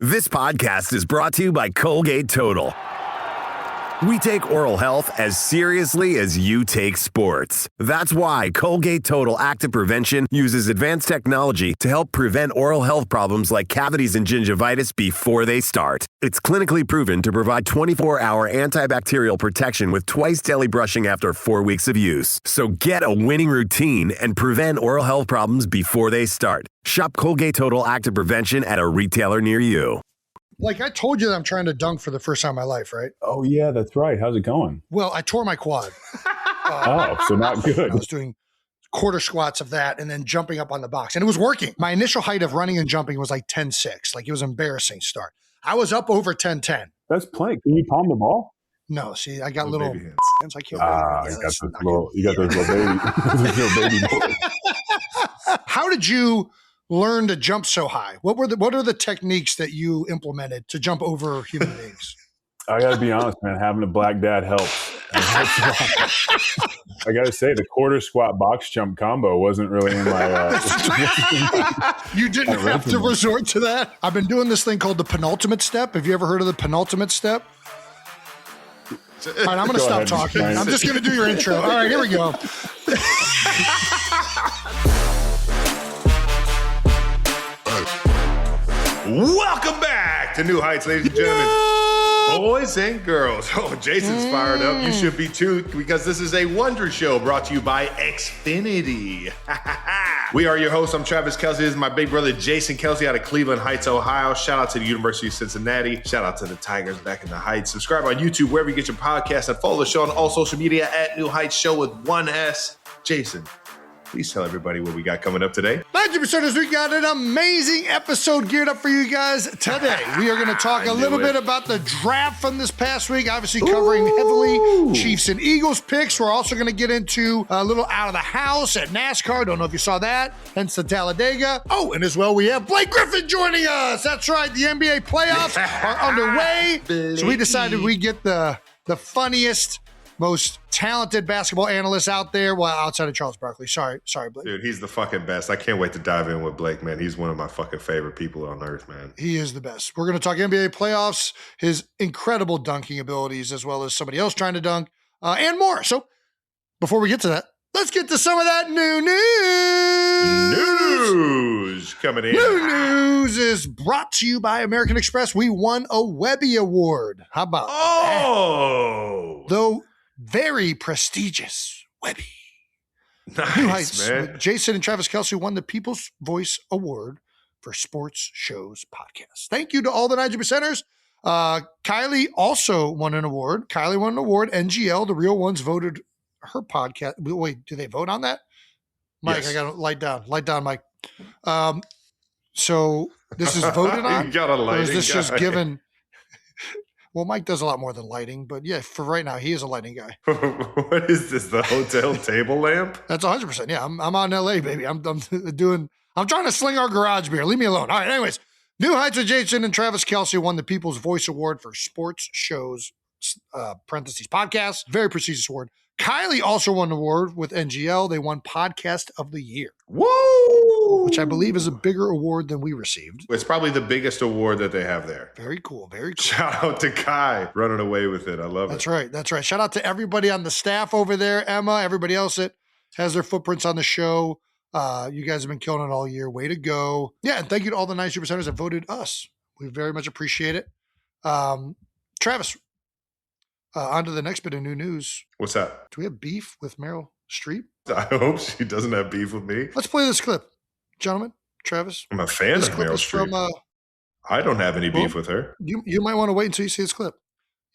This podcast is brought to you by Colgate Total. We take oral health as seriously as you take sports. That's why Colgate Total Active Prevention uses advanced technology to help prevent oral health problems like cavities and gingivitis before they start. It's clinically proven to provide 24-hour antibacterial protection with twice daily brushing after 4 weeks of use. So get a winning routine and prevent oral health problems before they start. Shop Colgate Total Active Prevention at a retailer near you. Like I told you that I'm trying to dunk for the first time in my life, right? Oh, yeah, that's right. How's it going? Well, I tore my quad. So not good. I was doing quarter squats of that and then jumping up on the box. And it was working. My initial height of running and jumping was like 10.6. Like it was an embarrassing start. I was up over 10.10. That's plenty. Can you palm the ball? No, see, I got little hands. I can't you got those little baby boys. How did you learn to jump so high? What are the techniques that you implemented to jump over human beings? I got to be honest, man. Having a black dad helps. I got to say, the quarter squat box jump combo wasn't really in my. You didn't have to resort to that. I've been doing this thing called the penultimate step. Have you ever heard of the penultimate step? All right, I'm going to stop talking. I'm just going to do your intro. All right, here we go. Welcome back to New Heights, ladies and gentlemen. Boys and girls. Oh, Jason's fired up. You should be too, because this is a Wondery show brought to you by Xfinity. We are your hosts. I'm Travis Kelsey. This is my big brother, Jason Kelsey, out of Cleveland Heights, Ohio. Shout out to the University of Cincinnati. Shout out to the Tigers back in the Heights. Subscribe on YouTube, wherever you get your podcasts, and follow the show on all social media at New Heights Show with one S. Jason, please tell everybody what we got coming up today. 90%ers, we got an amazing episode geared up for you guys today. We are going to talk a little bit about the draft from this past week, obviously covering heavily Chiefs and Eagles picks. We're also going to get into a little out of the house at NASCAR. Don't know if you saw that. Hence the Talladega. Oh, and as well, we have Blake Griffin joining us. That's right. The NBA playoffs are underway. So we decided we get the funniest, most talented basketball analyst out there, well, outside of Charles Barkley. Sorry, Blake. Dude, he's the fucking best. I can't wait to dive in with Blake, man. He's one of my fucking favorite people on earth, man. He is the best. We're going to talk NBA playoffs, his incredible dunking abilities, as well as somebody else trying to dunk, and more. So before we get to that, let's get to some of that new news coming in. New news is brought to you by American Express. We won a Webby Award. How about that? Though very prestigious Webby. Nice, New Heights, man. Jason and Travis Kelsey won the People's Voice Award for Sports Shows Podcast. Thank you to all the 90%ers. Kylie also won an award. NGL, the real ones, voted her podcast. Wait, do they vote on that? Mike, yes. I got to light down. Light down, Mike. So this is voted on? You got a lighting, or is this guy. Just given? Well, Mike does a lot more than lighting, but yeah, for right now, he is a lighting guy. What is this, the hotel table lamp? That's 100%. Yeah, I'm on LA, baby. I'm trying to sling our garage beer. Leave me alone. All right, anyways. New Heights with Jason and Travis Kelsey won the People's Voice Award for Sports Shows, parentheses, podcast. Very prestigious award. Kylie also won an award with NGL. They won Podcast of the Year. Woo! Which I believe is a bigger award than we received. It's probably the biggest award that they have there. Very cool. Very cool. Shout out to Kai running away with it. I love it. That's right. Shout out to everybody on the staff over there, Emma, everybody else that has their footprints on the show. You guys have been killing it all year. Way to go. Yeah, and thank you to all the 90%ers that voted us. We very much appreciate it. Travis, on to the next bit of new news. What's that? Do we have beef with Meryl Streep? I hope she doesn't have beef with me. Let's play this clip. Gentlemen, Travis. I'm a fan of Meryl Streep. I don't have any beef with her. You might want to wait until you see this clip.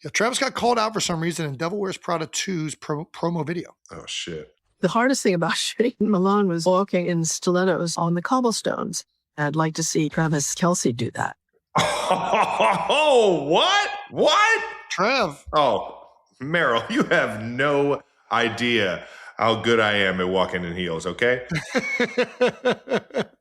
Yeah, Travis got called out for some reason in Devil Wears Prada 2's promo video. Oh, shit. The hardest thing about shooting in Milan was walking in stilettos on the cobblestones. I'd like to see Travis Kelsey do that. Oh, what? What? Trev. Oh, Meryl, you have no idea how good I am at walking in heels, okay?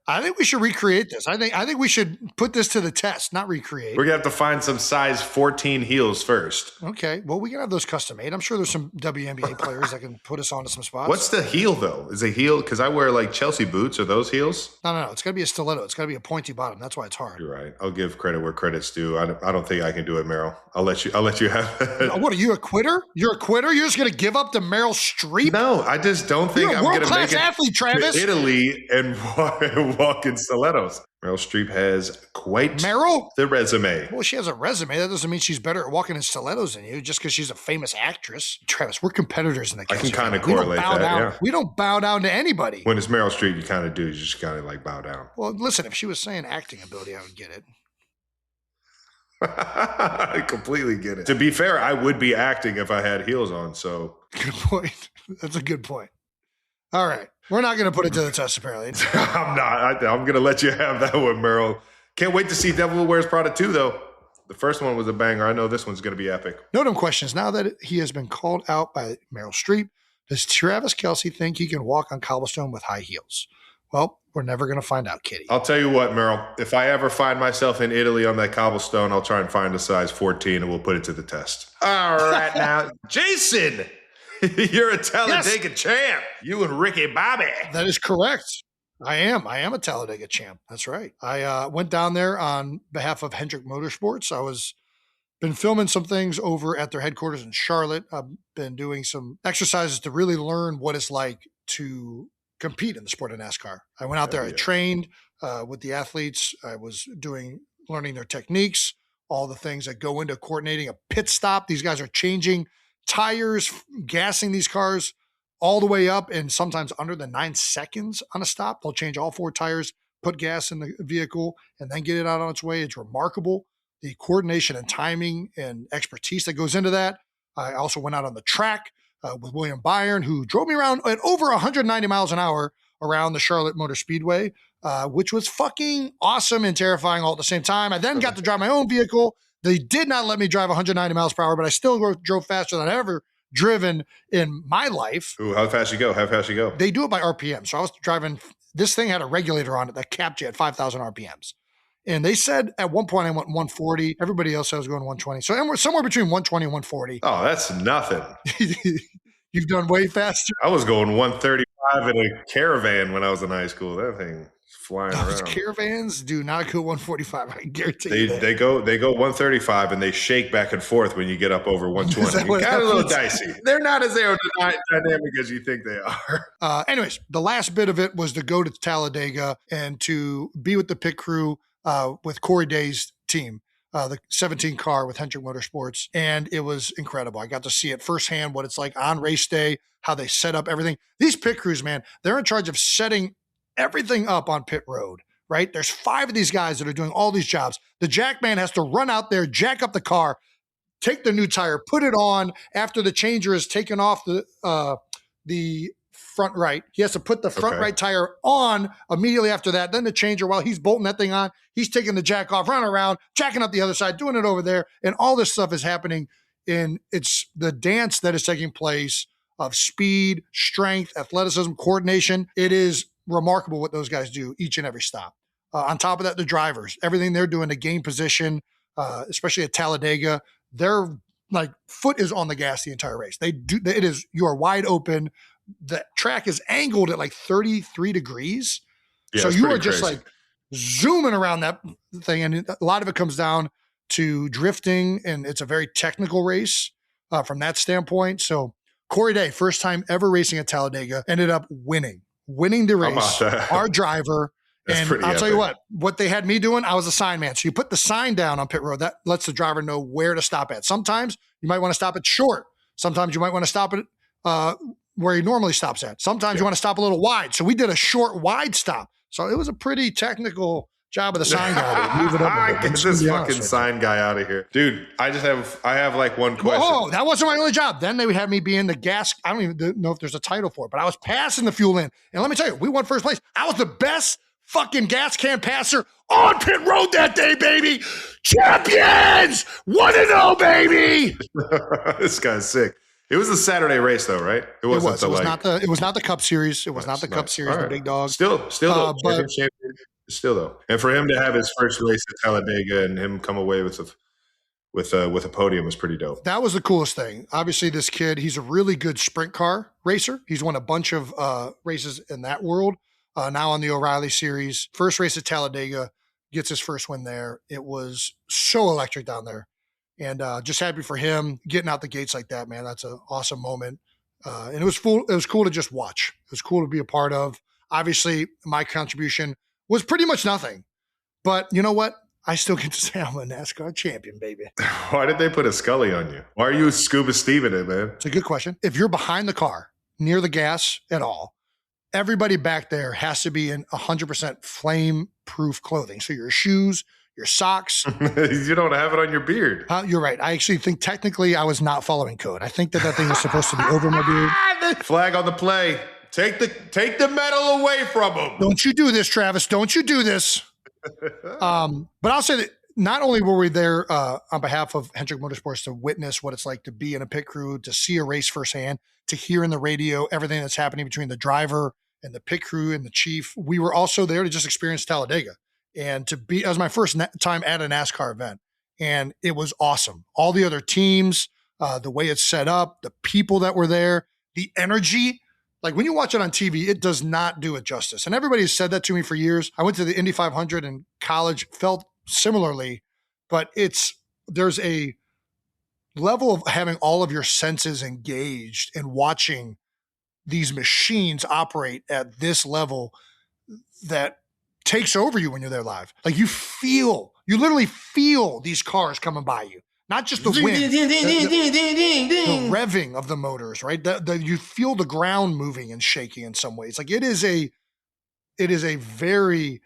I think we should recreate this. I think we should put this to the test, not recreate. We're going to have to find some size 14 heels first. Okay. Well, we can have those custom made. I'm sure there's some WNBA players that can put us onto some spots. What's the heel, though? Is a heel, because I wear like Chelsea boots. Are those heels? No. It's got to be a stiletto. It's got to be a pointy bottom. That's why it's hard. You're right. I'll give credit where credit's due. I don't think I can do it, Meryl. I'll let you have it. What, are you a quitter? You're a quitter? You're just going to give up to Meryl Streep? No, I just don't think You're a I'm going to make world-class it athlete, Travis. to Italy and walk in stilettos. Meryl Streep has quite the resume. Well, she has a resume. That doesn't mean she's better at walking in stilettos than you just because she's a famous actress. Travis, we're competitors in the I can Kelsey kind of family. correlate that, yeah. We don't bow down to anybody. When it's Meryl Streep, you kind of do. You just kind of like bow down. Well, listen, if she was saying acting ability, I would get it. I completely get it. To be fair, I would be acting if I had heels on, so. Good point. That's a good point. All right. We're not going to put it to the test, apparently. I'm not. I'm going to let you have that one, Meryl. Can't wait to see Devil Wears Prada 2, though. The first one was a banger. I know this one's going to be epic. No dumb questions. Now that he has been called out by Meryl Streep, does Travis Kelce think he can walk on cobblestone with high heels? Well, we're never going to find out, Kitty. I'll tell you what, Meryl. If I ever find myself in Italy on that cobblestone, I'll try and find a size 14 and we'll put it to the test. All right, now, Jason, you're a Talladega champ. You and Ricky Bobby. That is correct. I am a Talladega champ. That's right. I went down there on behalf of Hendrick Motorsports. Been filming some things over at their headquarters in Charlotte. I've been doing some exercises to really learn what it's like to compete in the sport of NASCAR. I went out there. I trained with the athletes. I was learning their techniques, all the things that go into coordinating a pit stop. These guys are changing tires, gassing these cars all the way up and sometimes under the 9 seconds on a stop. They'll change all 4 tires, put gas in the vehicle, and then get it out on its way. It's remarkable, the coordination and timing and expertise that goes into that. I also went out on the track with William Byron, who drove me around at over 190 miles an hour around the Charlotte Motor Speedway, which was fucking awesome and terrifying all at the same time. I then got to drive my own vehicle. They did not let me drive 190 miles per hour, but I still drove faster than I've ever driven in my life. Ooh, how fast you go? They do it by RPM. So I was driving, this thing had a regulator on it that capped you at 5,000 RPMs. And they said at one point I went 140. Everybody else said I was going 120. So we're somewhere between 120 and 140. Oh, that's nothing. You've done way faster. I was going 135 in a Caravan when I was in high school. That thing flying Those around. Caravans do not go 145. I guarantee you that. They go 135 and they shake back and forth when you get up over 120. It's kind of a little dicey. They're not as aerodynamic as you think they are. Anyways, the last bit of it was to go to Talladega and to be with the pit crew with Corey Day's team, the 17 car with Hendrick Motorsports. And it was incredible. I got to see it firsthand, what it's like on race day, how they set up everything. These pit crews, man, they're in charge of setting everything up on pit road, right? There's 5 of these guys that are doing all these jobs. The jack man has to run out there, jack up the car, take the new tire, put it on after the changer is taken off the front right. He has to put the front right tire on immediately after that. Then the changer, while he's bolting that thing on, he's taking the jack off, running around, jacking up the other side, doing it over there. And all this stuff is happening it's the dance that is taking place of speed, strength, athleticism, coordination. It is remarkable what those guys do each and every stop. On top of that, the drivers, everything they're doing to gain position, especially at Talladega, their foot is on the gas the entire race. You are wide open. The track is angled at 33 degrees. Yeah, so you are just zooming around that thing. And a lot of it comes down to drifting, and it's a very technical race from that standpoint. So Corey Day, first time ever racing at Talladega, ended up winning the race. Our driver. That's and I'll tell you what they had me doing, I was a sign man. So you put the sign down on pit road. That lets the driver know where to stop at. Sometimes you might want to stop it short. Sometimes you might want to stop it where he normally stops at. Sometimes you want to stop a little wide. So we did a short, wide stop. So it was a pretty technical job of the sign guy to move it up. Get this fucking sign guy out of here. Dude, I have one question. Oh, that wasn't my only job. Then they would have me be in the gas. I don't even know if there's a title for it, but I was passing the fuel in. And let me tell you, we won first place. I was the best fucking gas can passer on pit road that day, baby. Champions! 1-0, baby! This guy's sick. It was the Saturday race, though, right? It was not the Cup Series. It was not the Cup Series. The big dog. Still, though, champion. Still, though, and for him to have his first race at Talladega and him come away with a podium was pretty dope. That was the coolest thing. Obviously, this kid, he's a really good sprint car racer. He's won a bunch of races in that world. Now on the O'Reilly Series, first race at Talladega, gets his first win there. It was so electric down there. And just happy for him getting out the gates like that, man. That's an awesome moment. And it was cool to just watch. It was cool to be a part of. Obviously, my contribution was pretty much nothing. But you know what? I still get to say I'm a NASCAR champion, baby. Why did they put a Scully on you? Why are you Scuba Steven it, man? It's a good question. If you're behind the car, near the gas at all, everybody back there has to be in 100% flame-proof clothing. So your shoes, your socks. You don't have it on your beard. You're right. I actually think technically I was not following code. I think that thing was supposed to be over my beard. Flag on the play. Take the medal away from him. Don't you do this, Travis. Don't you do this. But I'll say that not only were we there on behalf of Hendrick Motorsports to witness what it's like to be in a pit crew, to see a race firsthand, to hear in the radio everything that's happening between the driver and the pit crew and the chief. We were also there to just experience Talladega and to be, that was my first time at a NASCAR event. And it was awesome. All the other teams, the way it's set up, the people that were there, the energy. Like when you watch it on TV, it does not do it justice. And everybody has said that to me for years. I went to the Indy 500 in college, felt similarly, but there's a level of having all of your senses engaged and watching these machines operate at this level that takes over you when you're there live. Like you literally feel these cars coming by you. Not just the wind, the revving of the motors, right? You feel the ground moving and shaking in some ways. Like it is a very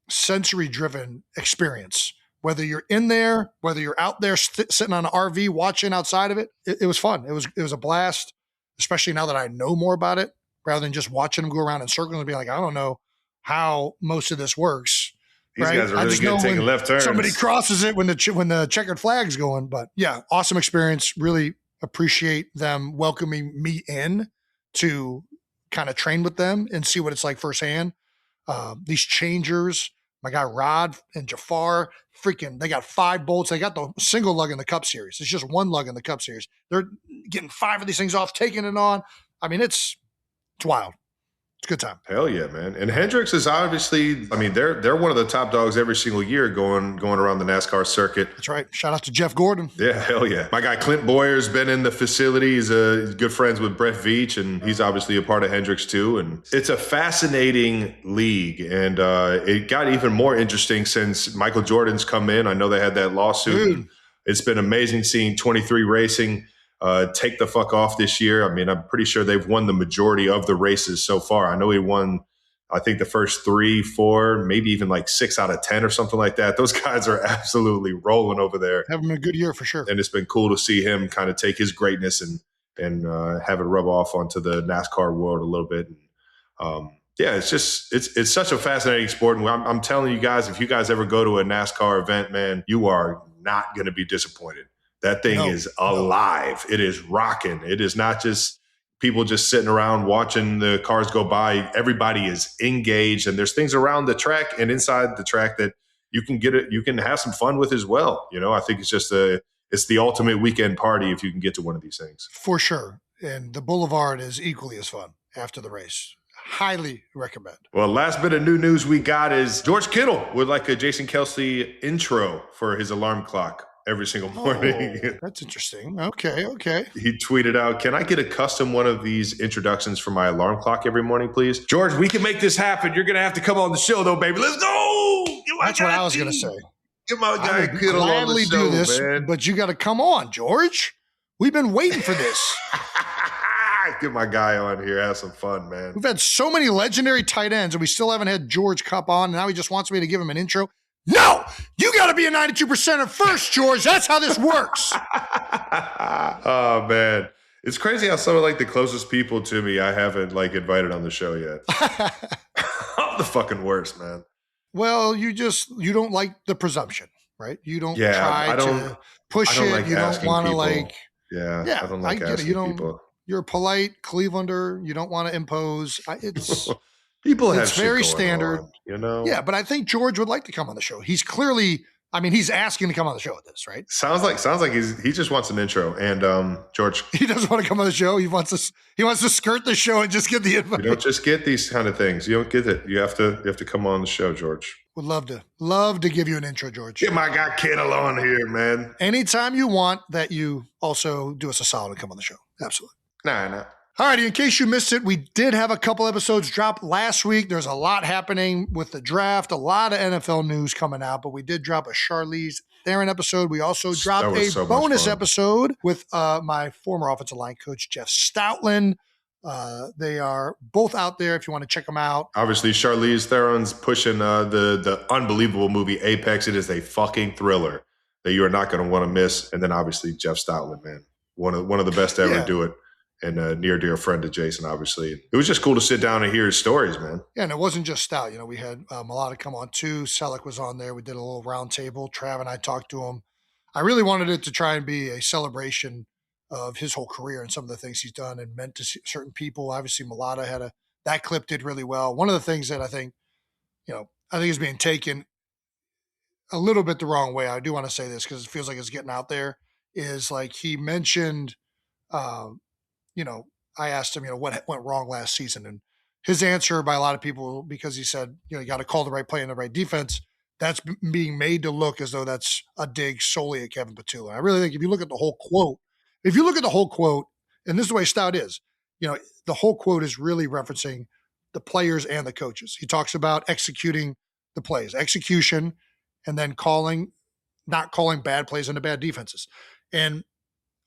sensory-driven experience. Whether you're in there, whether you're out there sitting on an RV watching outside of it, it was fun. It was a blast, especially now that I know more about it, rather than just watching them go around in circles and be like, I don't know how most of this works. These guys are really good at taking left turns. Somebody crosses it when the checkered flag's going. But yeah, awesome experience. Really appreciate them welcoming me in to kind of train with them and see what it's like firsthand. These changers, my guy Rod and Jafar, they got 5 bolts. They got the single lug in the Cup Series. It's just 1 lug in the Cup Series. They're getting 5 of these things off, taking it on. I mean, it's wild. It's a good time. Hell yeah, man. And Hendricks is obviously, I mean, they're one of the top dogs every single year going around the NASCAR circuit. That's right. Shout out to Jeff Gordon. Yeah, hell yeah. My guy Clint Boyer's been in the facility. He's good friends with Brett Veach, and he's obviously a part of Hendricks too. And it's a fascinating league. And it got even more interesting since Michael Jordan's come in. I know they had that lawsuit. It's been amazing seeing 23 Racing take the fuck off this year. I mean, I'm pretty sure they've won the majority of the races so far. I know he won, I think, the first 3, 4, maybe even like 6 out of 10 or something like that. Those guys are absolutely rolling over there. Having a good year for sure. And it's been cool to see him kind of take his greatness and have it rub off onto the NASCAR world a little bit. Yeah, it's such a fascinating sport. And I'm telling you guys, if you guys ever go to a NASCAR event, man, you are not going to be disappointed. That thing is alive. It is rocking. It is not just people just sitting around watching the cars go by. Everybody is engaged, and there's things around the track and inside the track that you can have some fun with as well. You know, I think it's the ultimate weekend party if you can get to one of these things. For sure. And the Boulevard is equally as fun after the race. Highly recommend. Well, last bit of new news we got is George Kittle would like a Jason Kelsey intro for his alarm clock every single morning. Oh, that's interesting. Okay. He tweeted out, "Can I get a custom one of these introductions for my alarm clock every morning, please?" George, we can make this happen. You're going to have to come on the show, though, baby. Let's go. That's what I was going to say. Get my guy Kittle on the show, do this, man. But you got to come on, George. We've been waiting for this. Get my guy on here. Have some fun, man. We've had so many legendary tight ends, and we still haven't had George Cup on. And now he just wants me to give him an intro. No, you got to be a 92%er first, George. That's how this works. Oh, man. It's crazy how some of like the closest people to me I haven't like invited on the show yet. I'm the fucking worst, man. Well, you don't like the presumption, right? You don't try to push it. like you don't want to like Yeah, I don't like get it. asking people. You're a polite Clevelander. You don't want to impose. It's People have it's shit very going standard. on, you know? Yeah, but I think George would like to come on the show. He's clearly, he's asking to come on the show with this, right? Sounds like he just wants an intro. And George, he doesn't want to come on the show. He wants to skirt the show and just get the invite. You don't just get these kind of things. You don't get it. You have to come on the show, George. Would love to give you an intro, George. Get my guy Kittle on here, man. Anytime you want that, you also do us a solid and come on the show. Absolutely. Nah. All righty, in case you missed it, we did have a couple episodes drop last week. There's a lot happening with the draft, a lot of NFL news coming out, but we did drop a Charlize Theron episode. We also dropped a bonus episode with my former offensive line coach, Jeff Stoutland. They are both out there if you want to check them out. Obviously, Charlize Theron's pushing the unbelievable movie Apex. It is a fucking thriller that you are not going to want to miss. And then obviously Jeff Stoutland, man, one of the best to ever do it. And a near dear friend to Jason, obviously. It was just cool to sit down and hear his stories, man. Yeah, and it wasn't just Stout. We had Mulata come on too. Selleck was on there. We did a little round table. Trav and I talked to him. I really wanted it to try and be a celebration of his whole career and some of the things he's done and meant to certain people. Obviously, Mulata that clip did really well. One of the things that I think is being taken a little bit the wrong way. I do want to say this because it feels like it's getting out there. Is like he mentioned. I asked him, what went wrong last season? And his answer by a lot of people, because he said, you got to call the right play and the right defense, that's being made to look as though that's a dig solely at Kevin Patullo. I really think if you look at the whole quote, and this is the way Stout is, the whole quote is really referencing the players and the coaches. He talks about executing the plays, execution, and then not calling bad plays into bad defenses. And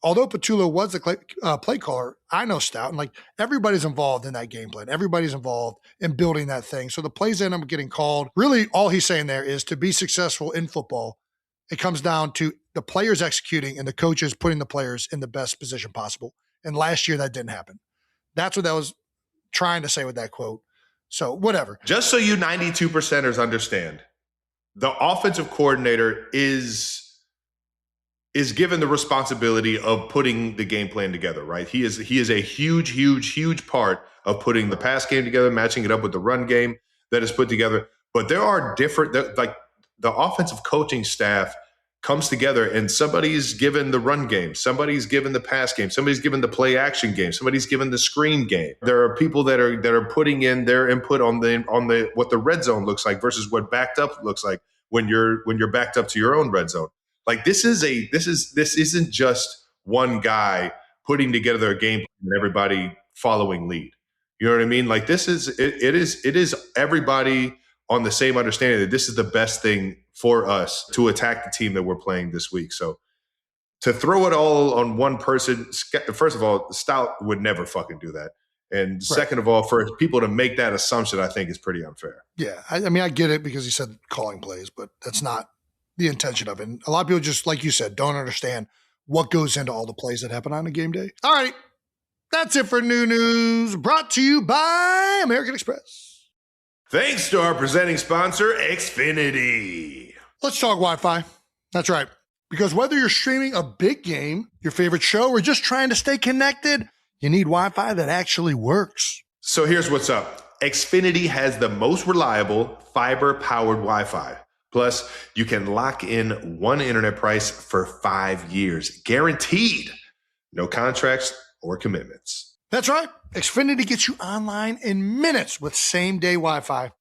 although Patullo was the play caller, I know Stout, and everybody's involved in that game plan. Everybody's involved in building that thing. So the plays end up getting called. Really, all he's saying there is to be successful in football, it comes down to the players executing and the coaches putting the players in the best position possible. And last year that didn't happen. That's what that was trying to say with that quote. So whatever. Just so you 92%ers understand, the offensive coordinator is given the responsibility of putting the game plan together, right? He is a huge part of putting the pass game together, matching it up with the run game that is put together. But there are different, the offensive coaching staff comes together and somebody's given the run game, somebody's given the pass game, somebody's given the play action game, somebody's given the screen game. There are people that are putting in their input on the what the red zone looks like versus what backed up looks like when you're backed up to your own red zone. This isn't just one guy putting together a game plan and everybody following lead. You know what I mean? It is everybody on the same understanding that this is the best thing for us to attack the team that we're playing this week. So to throw it all on one person, first of all, Stout would never fucking do that. And second of all, for people to make that assumption, I think is pretty unfair. Yeah. I get it because he said calling plays, but that's not the intention of it. And a lot of people just, like you said, don't understand what goes into all the plays that happen on a game day. All right. That's it for New News, brought to you by American Express. Thanks to our presenting sponsor, Xfinity. Let's talk Wi-Fi. That's right. Because whether you're streaming a big game, your favorite show, or just trying to stay connected, you need Wi-Fi that actually works. So here's what's up. Xfinity has the most reliable fiber-powered Wi-Fi. Plus, you can lock in one internet price for 5 years, guaranteed. No contracts or commitments. That's right. Xfinity gets you online in minutes with same-day Wi-Fi.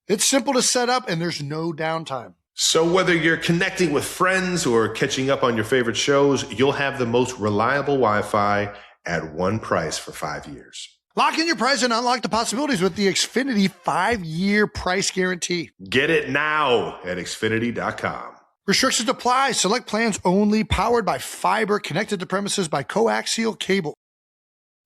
It's simple to set up, and there's no downtime. So whether you're connecting with friends or catching up on your favorite shows, you'll have the most reliable Wi-Fi at one price for 5 years. Lock in your price and unlock the possibilities with the Xfinity 5-year price guarantee. Get it now at Xfinity.com. Restrictions apply. Select plans only. Powered by fiber. Connected to premises by coaxial cable.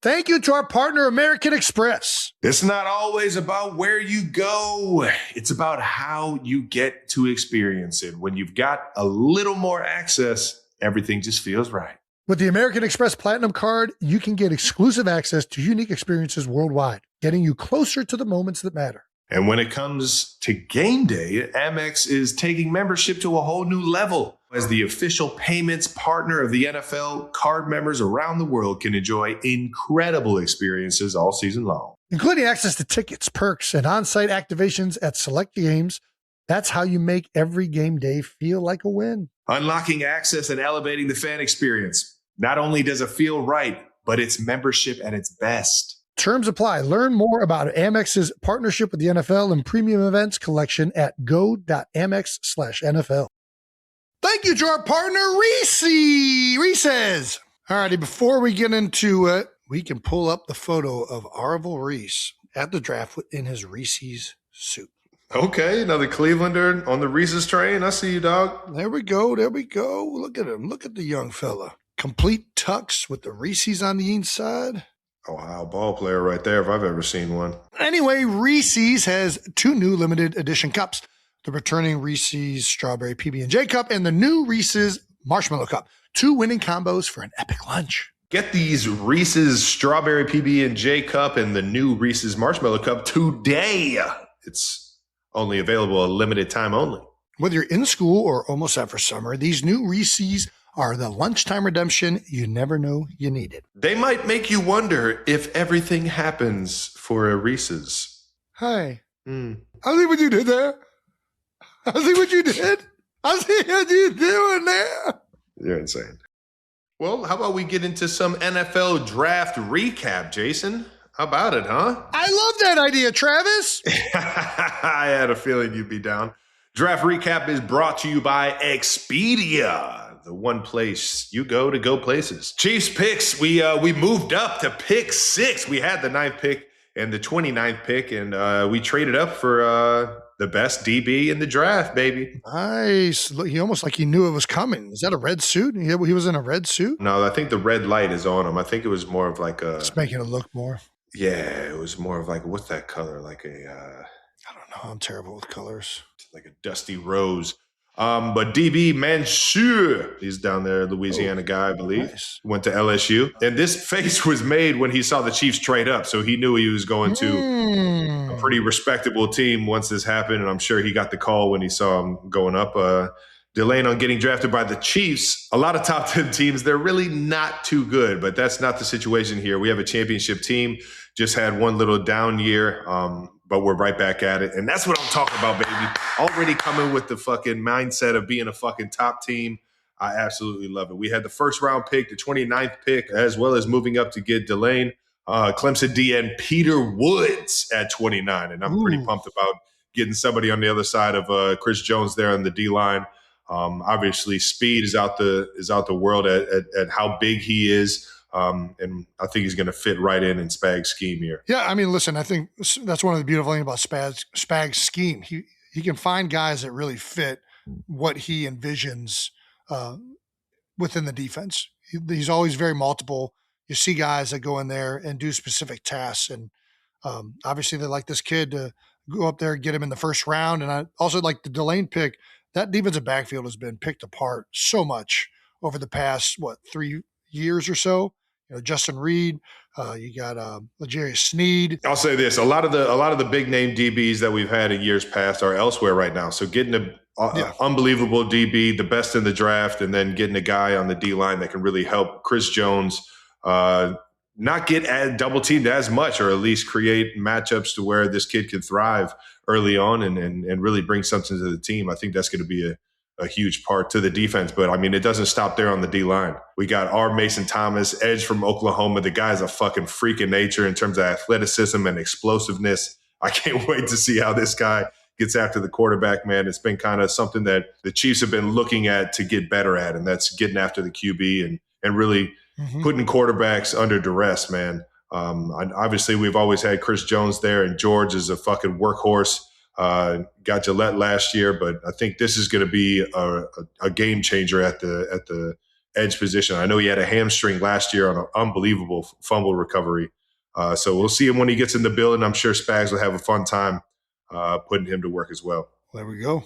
Thank you to our partner, American Express. It's not always about where you go. It's about how you get to experience it. When you've got a little more access, everything just feels right. With the American Express Platinum Card, you can get exclusive access to unique experiences worldwide, getting you closer to the moments that matter. And when it comes to game day, Amex is taking membership to a whole new level. As the official payments partner of the NFL, card members around the world can enjoy incredible experiences all season long. Including access to tickets, perks, and on-site activations at select games. That's how you make every game day feel like a win. Unlocking access and elevating the fan experience. Not only does it feel right, but it's membership at its best. Terms apply. Learn more about Amex's partnership with the NFL and premium events collection at go.amex/NFL. Thank you to our partner, Reese's. All righty, before we get into it, we can pull up the photo of Arvil Reese at the draft in his Reese's suit. Okay, another Clevelander on the Reese's train. I see you, dog. There we go. There we go. Look at him. Look at the young fella. Complete tux with the Reese's on the inside. Ohio ball player right there if I've ever seen one. Anyway, Reese's has 2 new limited edition cups. The returning Reese's Strawberry PB&J Cup and the new Reese's Marshmallow Cup. 2 winning combos for an epic lunch. Get these Reese's Strawberry PB&J Cup and the new Reese's Marshmallow Cup today. It's only available a limited time only. Whether you're in school or almost out for summer, these new Reese's are the lunchtime redemption you never know you needed. They might make you wonder if everything happens for a Reese's. Hi. I see what you did there. I see what you did. I see what you doing there. You're insane. Well, how about we get into some NFL draft recap, Jason? How about it, huh? I love that idea, Travis. I had a feeling you'd be down. Draft recap is brought to you by Expedia, the one place you go to go places. Chiefs picks, we moved up to pick 6. We had the 9th pick and the 29th pick, and we traded up for the best DB in the draft, baby. Nice. Look, he almost like he knew it was coming. Is that a red suit? He was in a red suit? No, I think the red light is on him. I think it was more of like a... It's making it look more. Yeah, it was more of like, what's that color? Like a... I don't know. I'm terrible with colors. Like a dusty rose. But DB Mansour, he's down there, Louisiana guy, I believe. Nice. Went to LSU. And this face was made when he saw the Chiefs trade up. So he knew he was going to a pretty respectable team once this happened. And I'm sure he got the call when he saw him going up. Delaying on getting drafted by the Chiefs. A lot of top 10 teams, they're really not too good. But that's not the situation here. We have a championship team. Just had one little down year. But we're right back at it. And that's what I'm talking about, baby. Already coming with the fucking mindset of being a fucking top team. I absolutely love it. We had the 1st round pick, the 29th pick, as well as moving up to get Delane, Clemson DN Peter Woods at 29. And I'm pretty pumped about getting somebody on the other side of Chris Jones there on the D-line. Obviously, speed is out the world at how big he is. And I think he's going to fit right in Spag's scheme here. Yeah, I mean, listen, I think that's one of the beautiful things about Spag's scheme. He can find guys that really fit what he envisions within the defense. He's always very multiple. You see guys that go in there and do specific tasks. And obviously they like this kid to go up there and get him in the 1st round. And I also like the Delane pick. That defensive backfield has been picked apart so much over the past, 3 years or so. You know, Justin Reed, you got L'Jarius Sneed. I'll say this: a lot of the big name DBs that we've had in years past are elsewhere right now. So getting an unbelievable DB, the best in the draft, and then getting a guy on the D line that can really help Chris Jones not get double teamed as much, or at least create matchups to where this kid can thrive early on and really bring something to the team. I think that's going to be a huge part to the defense. But, I mean, it doesn't stop there on the D-line. We got our Mason Thomas, edge from Oklahoma. The guy's a fucking freak in nature in terms of athleticism and explosiveness. I can't wait to see how this guy gets after the quarterback, man. It's been kind of something that the Chiefs have been looking at to get better at, and that's getting after the QB and really putting quarterbacks under duress, man. Obviously, we've always had Chris Jones there, and George is a fucking workhorse. Got Gillette last year, but I think this is going to be a game changer at the edge position. I know he had a hamstring last year on an unbelievable fumble recovery. So we'll see him when he gets in the building. I'm sure Spags will have a fun time putting him to work as well. There we go.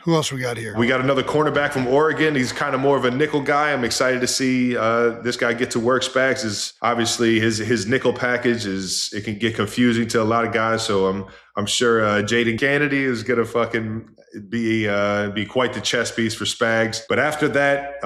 Who else we got here? We got another cornerback from Oregon. He's kind of more of a nickel guy. I'm excited to see this guy get to work. Spags is obviously his nickel package it can get confusing to a lot of guys. So I'm sure Jaden Kennedy is gonna it'd be quite the chess piece for Spags. But after that,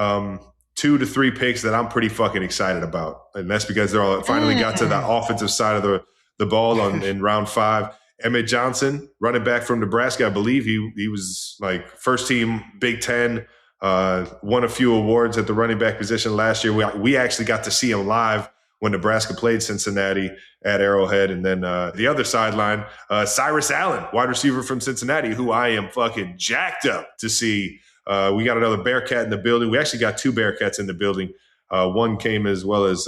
2 to 3 picks that I'm pretty fucking excited about. And that's because they're all finally got to the offensive side of the ball in round 5. Emmett Johnson, running back from Nebraska. I believe he was like first team Big Ten, won a few awards at the running back position last year. We actually got to see him live when Nebraska played Cincinnati at Arrowhead. And then the other sideline, Cyrus Allen, wide receiver from Cincinnati, who I am fucking jacked up to see. We got another Bearcat in the building. We actually got 2 Bearcats in the building. One came as well as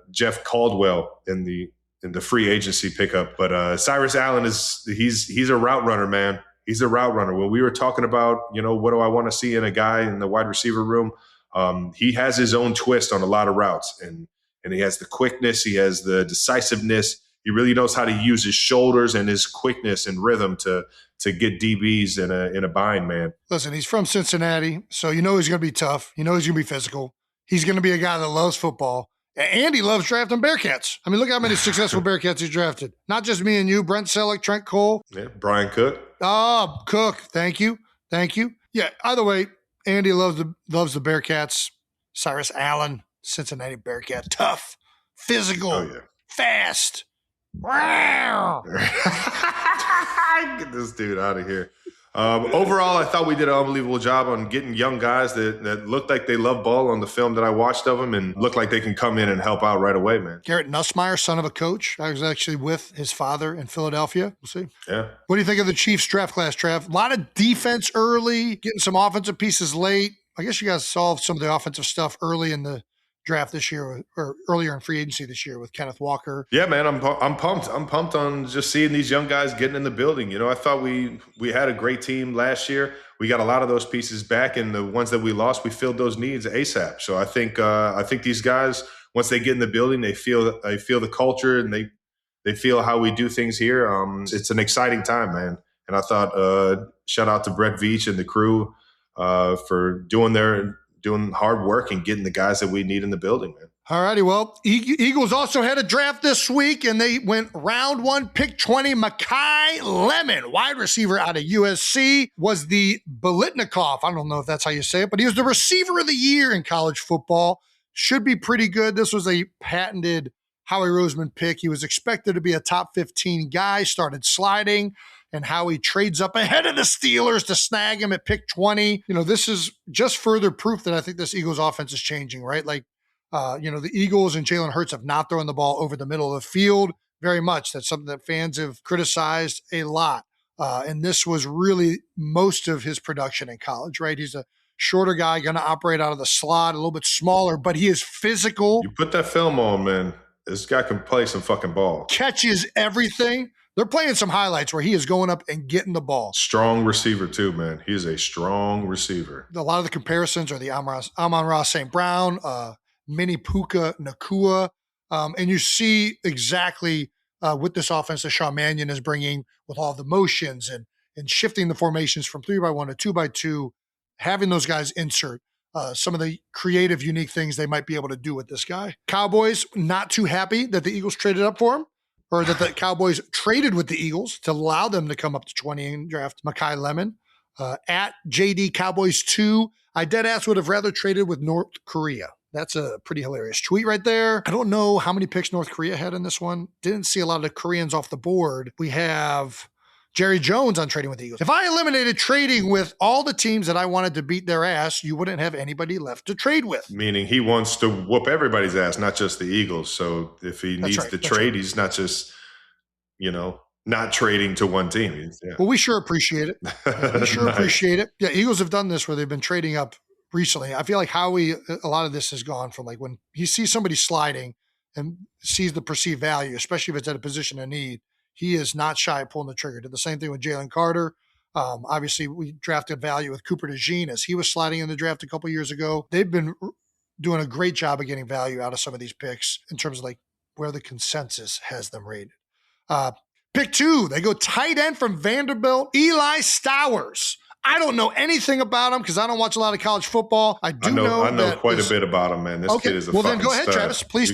Jeff Caldwell in the free agency pickup. But Cyrus Allen he's a route runner, man. He's a route runner. When we were talking about, what do I want to see in a guy in the wide receiver room, he has his own twist on a lot of routes. And he has the quickness. He has the decisiveness. He really knows how to use his shoulders and his quickness and rhythm to get DBs in a bind, man. Listen, he's from Cincinnati, so he's going to be tough. He's going to be physical. He's going to be a guy that loves football. And he loves drafting Bearcats. I mean, look how many successful Bearcats he's drafted. Not just me and you, Brent Selleck, Trent Cole. Yeah, Brian Cook. Oh, Cook. Thank you. Yeah, either way, Andy loves the Bearcats. Cyrus Allen, Cincinnati Bearcat. Tough, physical, fast. Wow. Get this dude out of here. Overall, I thought we did an unbelievable job on getting young guys that looked like they love ball on the film that I watched of them and looked like they can come in and help out right away, man. Garrett Nussmeier, son of a coach. I was actually with his father in Philadelphia. We'll see. Yeah. What do you think of the Chiefs draft class, Trav? A lot of defense early, getting some offensive pieces late. I guess you guys solved some of the offensive stuff early in the draft this year or earlier in free agency this year with Kenneth Walker. Yeah, man, I'm pumped. I'm pumped on just seeing these young guys getting in the building. I thought we had a great team last year. We got a lot of those pieces back, and the ones that we lost, we filled those needs ASAP. So I think these guys, once they get in the building, they feel the culture and they feel how we do things here. It's an exciting time, man. And I thought shout out to Brett Veach and the crew for doing hard work and getting the guys that we need in the building, man. All righty. Well, Eagles also had a draft this week, and they went round 1, pick 20. Makai Lemon, wide receiver out of USC, was the Biletnikoff. I don't know if that's how you say it, but he was the receiver of the year in college football. Should be pretty good. This was a patented Howie Roseman pick. He was expected to be a top 15 guy, started sliding, and Howie trades up ahead of the Steelers to snag him at pick 20. This is just further proof that I think this Eagles offense is changing, right? Like, the Eagles and Jalen Hurts have not thrown the ball over the middle of the field very much. That's something that fans have criticized a lot. And this was really most of his production in college, right? He's a shorter guy, going to operate out of the slot, a little bit smaller, but he is physical. You put that film on, man. This guy can play some fucking ball. Catches everything. They're playing some highlights where he is going up and getting the ball. Strong receiver too, man. He's a strong receiver. A lot of the comparisons are the Amon-Ra St. Brown, Mini Puka Nakua. And you see exactly with this offense that Sean Mannion is bringing with all the motions and shifting the formations from 3-by-1 to 2-by-2, having those guys insert some of the creative, unique things they might be able to do with this guy. Cowboys not too happy that the Eagles traded up for him, or that the Cowboys traded with the Eagles to allow them to come up to 20 and draft Makai Lemon. At JD Cowboys 2, I deadass would have rather traded with North Korea. That's a pretty hilarious tweet right there. I don't know how many picks North Korea had in this one. Didn't see a lot of the Koreans off the board. We have Jerry Jones on trading with the Eagles. If I eliminated trading with all the teams that I wanted to beat their ass, you wouldn't have anybody left to trade with. Meaning he wants to whoop everybody's ass, not just the Eagles. So if he needs to trade, he's not just, not trading to one team. Yeah. Well, we sure appreciate it. We sure appreciate it. Yeah, Eagles have done this where they've been trading up recently. I feel like Howie, a lot of this has gone from like when he sees somebody sliding and sees the perceived value, especially if it's at a position of need, he is not shy at pulling the trigger. Did the same thing with Jalen Carter. Obviously, we drafted value with Cooper DeJean as he was sliding in the draft a couple years ago. They've been doing a great job of getting value out of some of these picks in terms of like where the consensus has them rated. Pick 2, they go tight end from Vanderbilt, Eli Stowers. I don't know anything about him because I don't watch a lot of college football. I know quite a bit about him, man. This kid is a fucking stud. Well, then go ahead, Travis. Please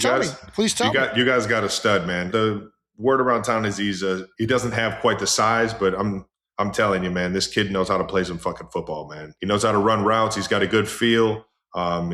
tell me. You guys got a stud, man. The word around town is he doesn't have quite the size, but I'm I'm telling you, man, this kid knows how to play some fucking football, man. He knows how to run routes. He's got a good feel.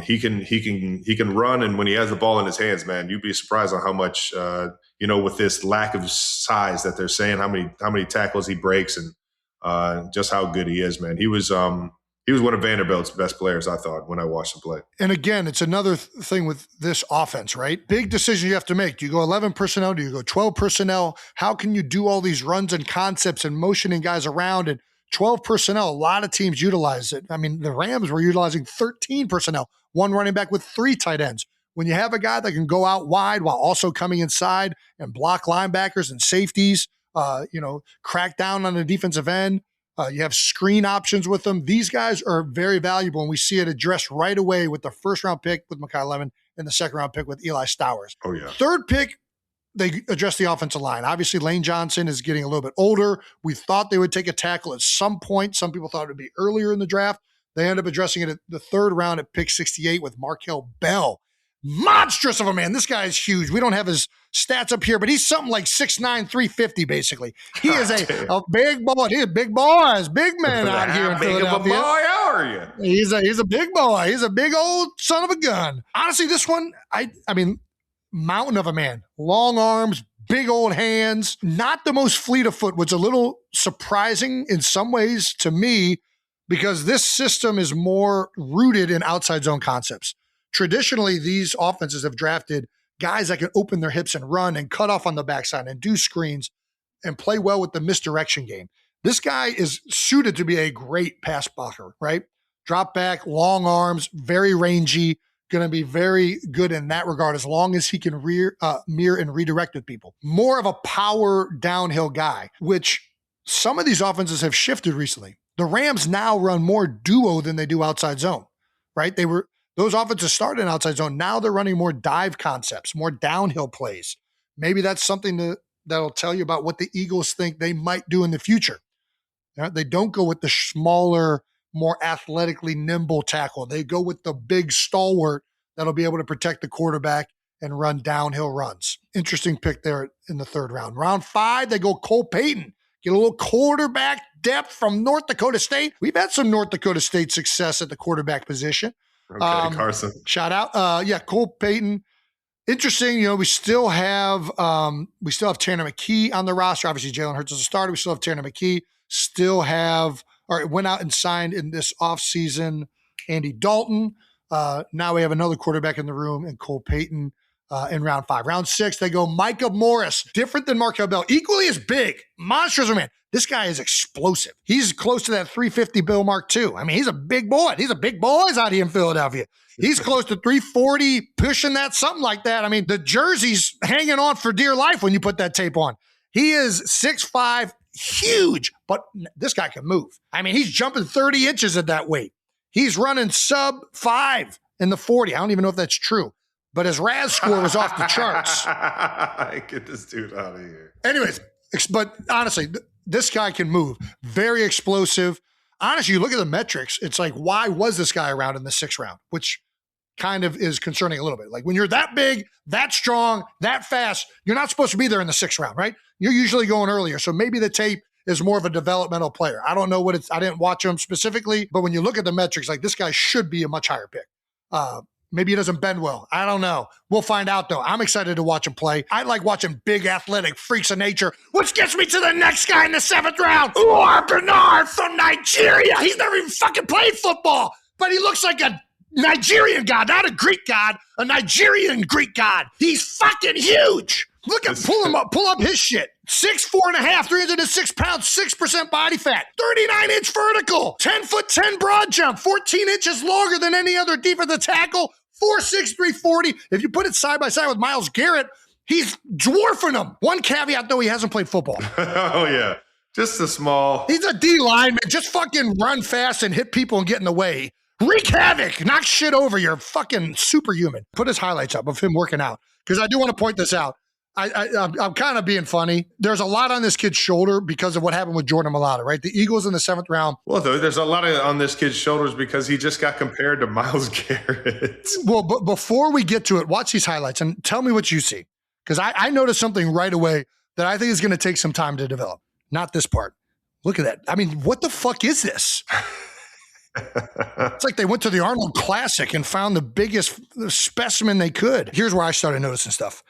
He can run, and when he has the ball in his hands, man, you'd be surprised on how much with this lack of size that they're saying, how many tackles he breaks, and just how good he is, man. He was one of Vanderbilt's best players, I thought, when I watched him play. And again, it's another thing with this offense, right? Big decision you have to make. Do you go 11 personnel? Do you go 12 personnel? How can you do all these runs and concepts and motioning guys around? And 12 personnel, a lot of teams utilize it. I mean, the Rams were utilizing 13 personnel, one running back with 3 tight ends. When you have a guy that can go out wide while also coming inside and block linebackers and safeties, crack down on the defensive end, you have screen options with them. These guys are very valuable, and we see it addressed right away with the first-round pick with Mekhi Lemon and the second-round pick with Eli Stowers. Oh, yeah. Third pick, they address the offensive line. Obviously, Lane Johnson is getting a little bit older. We thought they would take a tackle at some point. Some people thought it would be earlier in the draft. They ended up addressing it at the third round at pick 68 with Markel Bell. Monstrous of a man. This guy is huge. We don't have his stats up here, but he's something like 6'9", 350, basically. He is a big boy. He's a big boy. He's a big man out here in Philadelphia. How big of a boy are you? He's a big boy. He's a big old son of a gun. Honestly, this one, I mean, mountain of a man. Long arms, big old hands. Not the most fleet of foot, which is a little surprising in some ways to me because this system is more rooted in outside zone concepts. Traditionally, these offenses have drafted guys that can open their hips and run and cut off on the backside and do screens and play well with the misdirection game. This guy is suited to be a great pass blocker, right? Drop back, long arms, very rangy, going to be very good in that regard as long as he can mirror and redirect with people. More of a power downhill guy, which some of these offenses have shifted recently. The Rams now run more duo than they do outside zone, right? Those offenses started in outside zone. Now they're running more dive concepts, more downhill plays. Maybe that's something that'll tell you about what the Eagles think they might do in the future. They don't go with the smaller, more athletically nimble tackle. They go with the big stalwart that'll be able to protect the quarterback and run downhill runs. Interesting pick there in the third round. Round 5, they go Cole Payton. Get a little quarterback depth from North Dakota State. We've had some North Dakota State success at the quarterback position. Okay, Carson. Shout out. Cole Payton. Interesting. We still have Tanner McKee on the roster. Obviously, Jalen Hurts is a starter. We still have Tanner McKee. Went out and signed in this offseason Andy Dalton. Now we have another quarterback in the room and Cole Payton in round 5. Round 6, they go Micah Morris. Different than Markel Bell. Equally as big. Monsters, man. This guy is explosive. He's close to that 350 bill mark too. I mean, he's a big boy. These are big boys out here in Philadelphia. He's close to 340, pushing that, something like that. I mean, the jersey's hanging on for dear life when you put that tape on. He is 6'5", huge, but this guy can move. I mean, he's jumping 30 inches at that weight. He's running sub 5 in the 40. I don't even know if that's true, but his RAS score was off the charts. Get this dude out of here. Anyways, but honestly, this guy can move. Very explosive. Honestly, you look at the metrics, it's like, why was this guy around in the 6th round? Which kind of is concerning a little bit. Like when you're that big, that strong, that fast, you're not supposed to be there in the 6th round, right? You're usually going earlier. So maybe the tape is more of a developmental player. I don't know what I didn't watch him specifically, but when you look at the metrics, like this guy should be a much higher pick. Maybe he doesn't bend well. I don't know. We'll find out, though. I'm excited to watch him play. I like watching big athletic freaks of nature, which gets me to the next guy in the 7th round. Uar Bernard from Nigeria. He's never even fucking played football, but he looks like a Nigerian god, not a Greek god, a Nigerian Greek god. He's fucking huge. Look at, pull up his shit. 6'4.5", 306 pounds, 6% body fat, 39-inch vertical, 10'10" broad jump, 14 inches longer than any other defensive tackle, 4'6", 340. If you put it side by side with Myles Garrett, he's dwarfing him. One caveat, though, he hasn't played football. Oh, yeah. Just a small. He's a D lineman. Just fucking run fast and hit people and get in the way. Wreak havoc. Knock shit over. You're fucking superhuman. Put his highlights up of him working out, because I do want to point this out. I'm kind of being funny. There's a lot on this kid's shoulder because of what happened with Jordan Mailata, right? The Eagles in the 7th round. Well, there's a lot on this kid's shoulders because he just got compared to Myles Garrett. Well, but before we get to it, watch these highlights and tell me what you see. Because I noticed something right away that I think is going to take some time to develop. Not this part. Look at that. I mean, what the fuck is this? It's like they went to the Arnold Classic and found the biggest specimen they could. Here's where I started noticing stuff.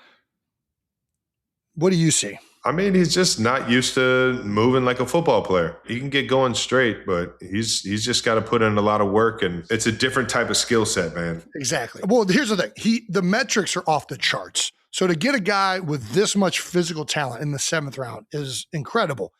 What do you see? I mean, he's just not used to moving like a football player. He can get going straight, but he's just got to put in a lot of work, and it's a different type of skill set, man. Exactly. Well, here's the thing. The metrics are off the charts. So to get a guy with this much physical talent in the 7th round is incredible.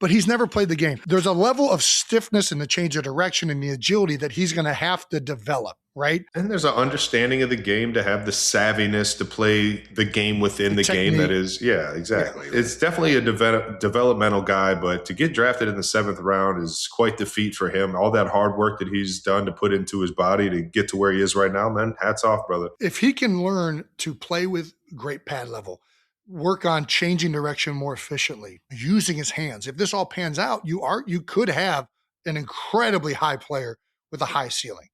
But he's never played the game. There's a level of stiffness in the change of direction and the agility that he's going to have to develop, right? And there's an understanding of the game to have the savviness to play the game within the game that is, yeah, exactly. Yeah. It's definitely a developmental guy, but to get drafted in the 7th round is quite the feat for him. All that hard work that he's done to put into his body to get to where he is right now, man, hats off, brother. If he can learn to play with great pad level, work on changing direction more efficiently, using his hands. If this all pans out, you could have an incredibly high player with a high ceiling.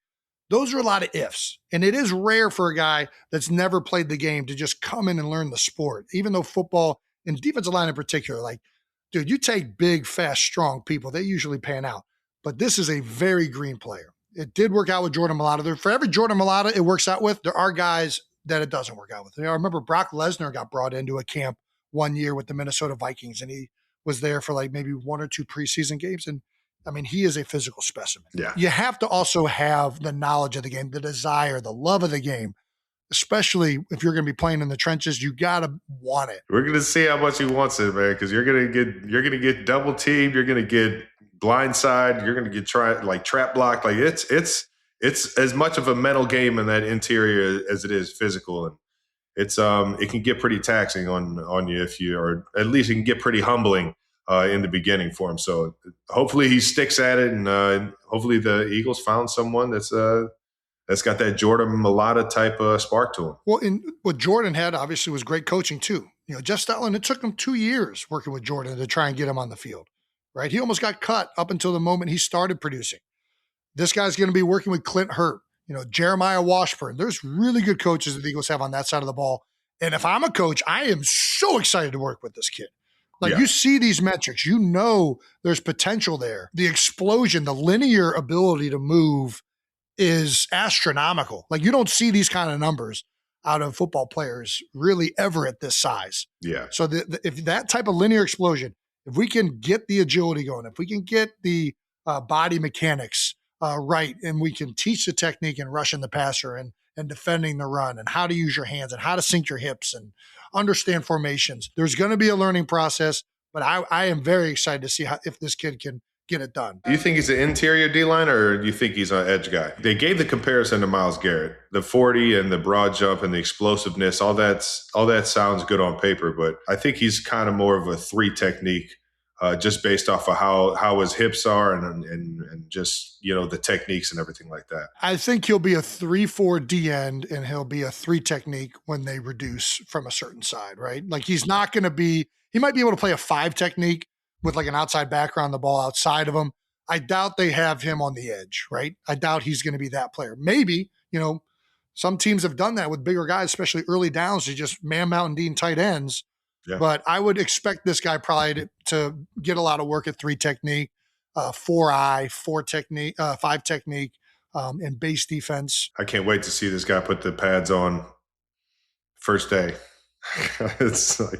Those are a lot of ifs. And it is rare for a guy that's never played the game to just come in and learn the sport. Even though football and defensive line in particular, like, dude, you take big, fast, strong people, they usually pan out. But this is a very green player. It did work out with Jordan Mailata. For every Jordan Mailata it works out with, there are guys that it doesn't work out with. I remember Brock Lesnar got brought into a camp one year with the Minnesota Vikings, and he was there for like maybe 1 or 2 preseason games. And I mean, he is a physical specimen. Yeah. You have to also have the knowledge of the game, the desire, the love of the game, especially if you're going to be playing in the trenches. You got to want it. We're going to see how much he wants it, man, because you're going to get double teamed. You're going to get blindside. You're going to get trap blocked. Like it's as much of a mental game in that interior as it is physical, and it can get pretty taxing on you or at least it can get pretty humbling in the beginning for him. So hopefully he sticks at it, and hopefully the Eagles found someone that's got that Jordan Mailata type spark to him. Well, what Jordan had obviously was great coaching too. Jeff Stoutland, it took him 2 years working with Jordan to try and get him on the field, right? He almost got cut up until the moment he started producing. This guy's going to be working with Clint Hurt, Jeremiah Washburn. There's really good coaches that the Eagles have on that side of the ball. And if I'm a coach, I am so excited to work with this kid. You see these metrics, there's potential there. The explosion, the linear ability to move is astronomical. You don't see these kind of numbers out of football players really ever at this size. Yeah. So if that type of linear explosion, if we can get the agility going, if we can get the body mechanics right, and we can teach the technique in rushing the passer and defending the run and how to use your hands and how to sink your hips and understand formations. There's going to be a learning process, but I am very excited to see if this kid can get it done. Do you think he's an interior D-line, or do you think he's an edge guy? They gave the comparison to Myles Garrett, the 40 and the broad jump and the explosiveness. All that sounds good on paper, but I think he's kind of more of a 3 technique. Just based off of how his hips are and just, the techniques and everything like that. I think he'll be a 3-4 D end, and he'll be a 3 technique when they reduce from a certain side, right? He's not going to be – he might be able to play a 5 technique with an outside backer on the ball outside of him. I doubt they have him on the edge, right? I doubt he's going to be that player. Maybe, some teams have done that with bigger guys, especially early downs, to just man mountain D and tight ends. Yeah. But I would expect this guy probably to get a lot of work at 3 technique, 4 technique, 5 technique, and base defense. I can't wait to see this guy put the pads on first day. I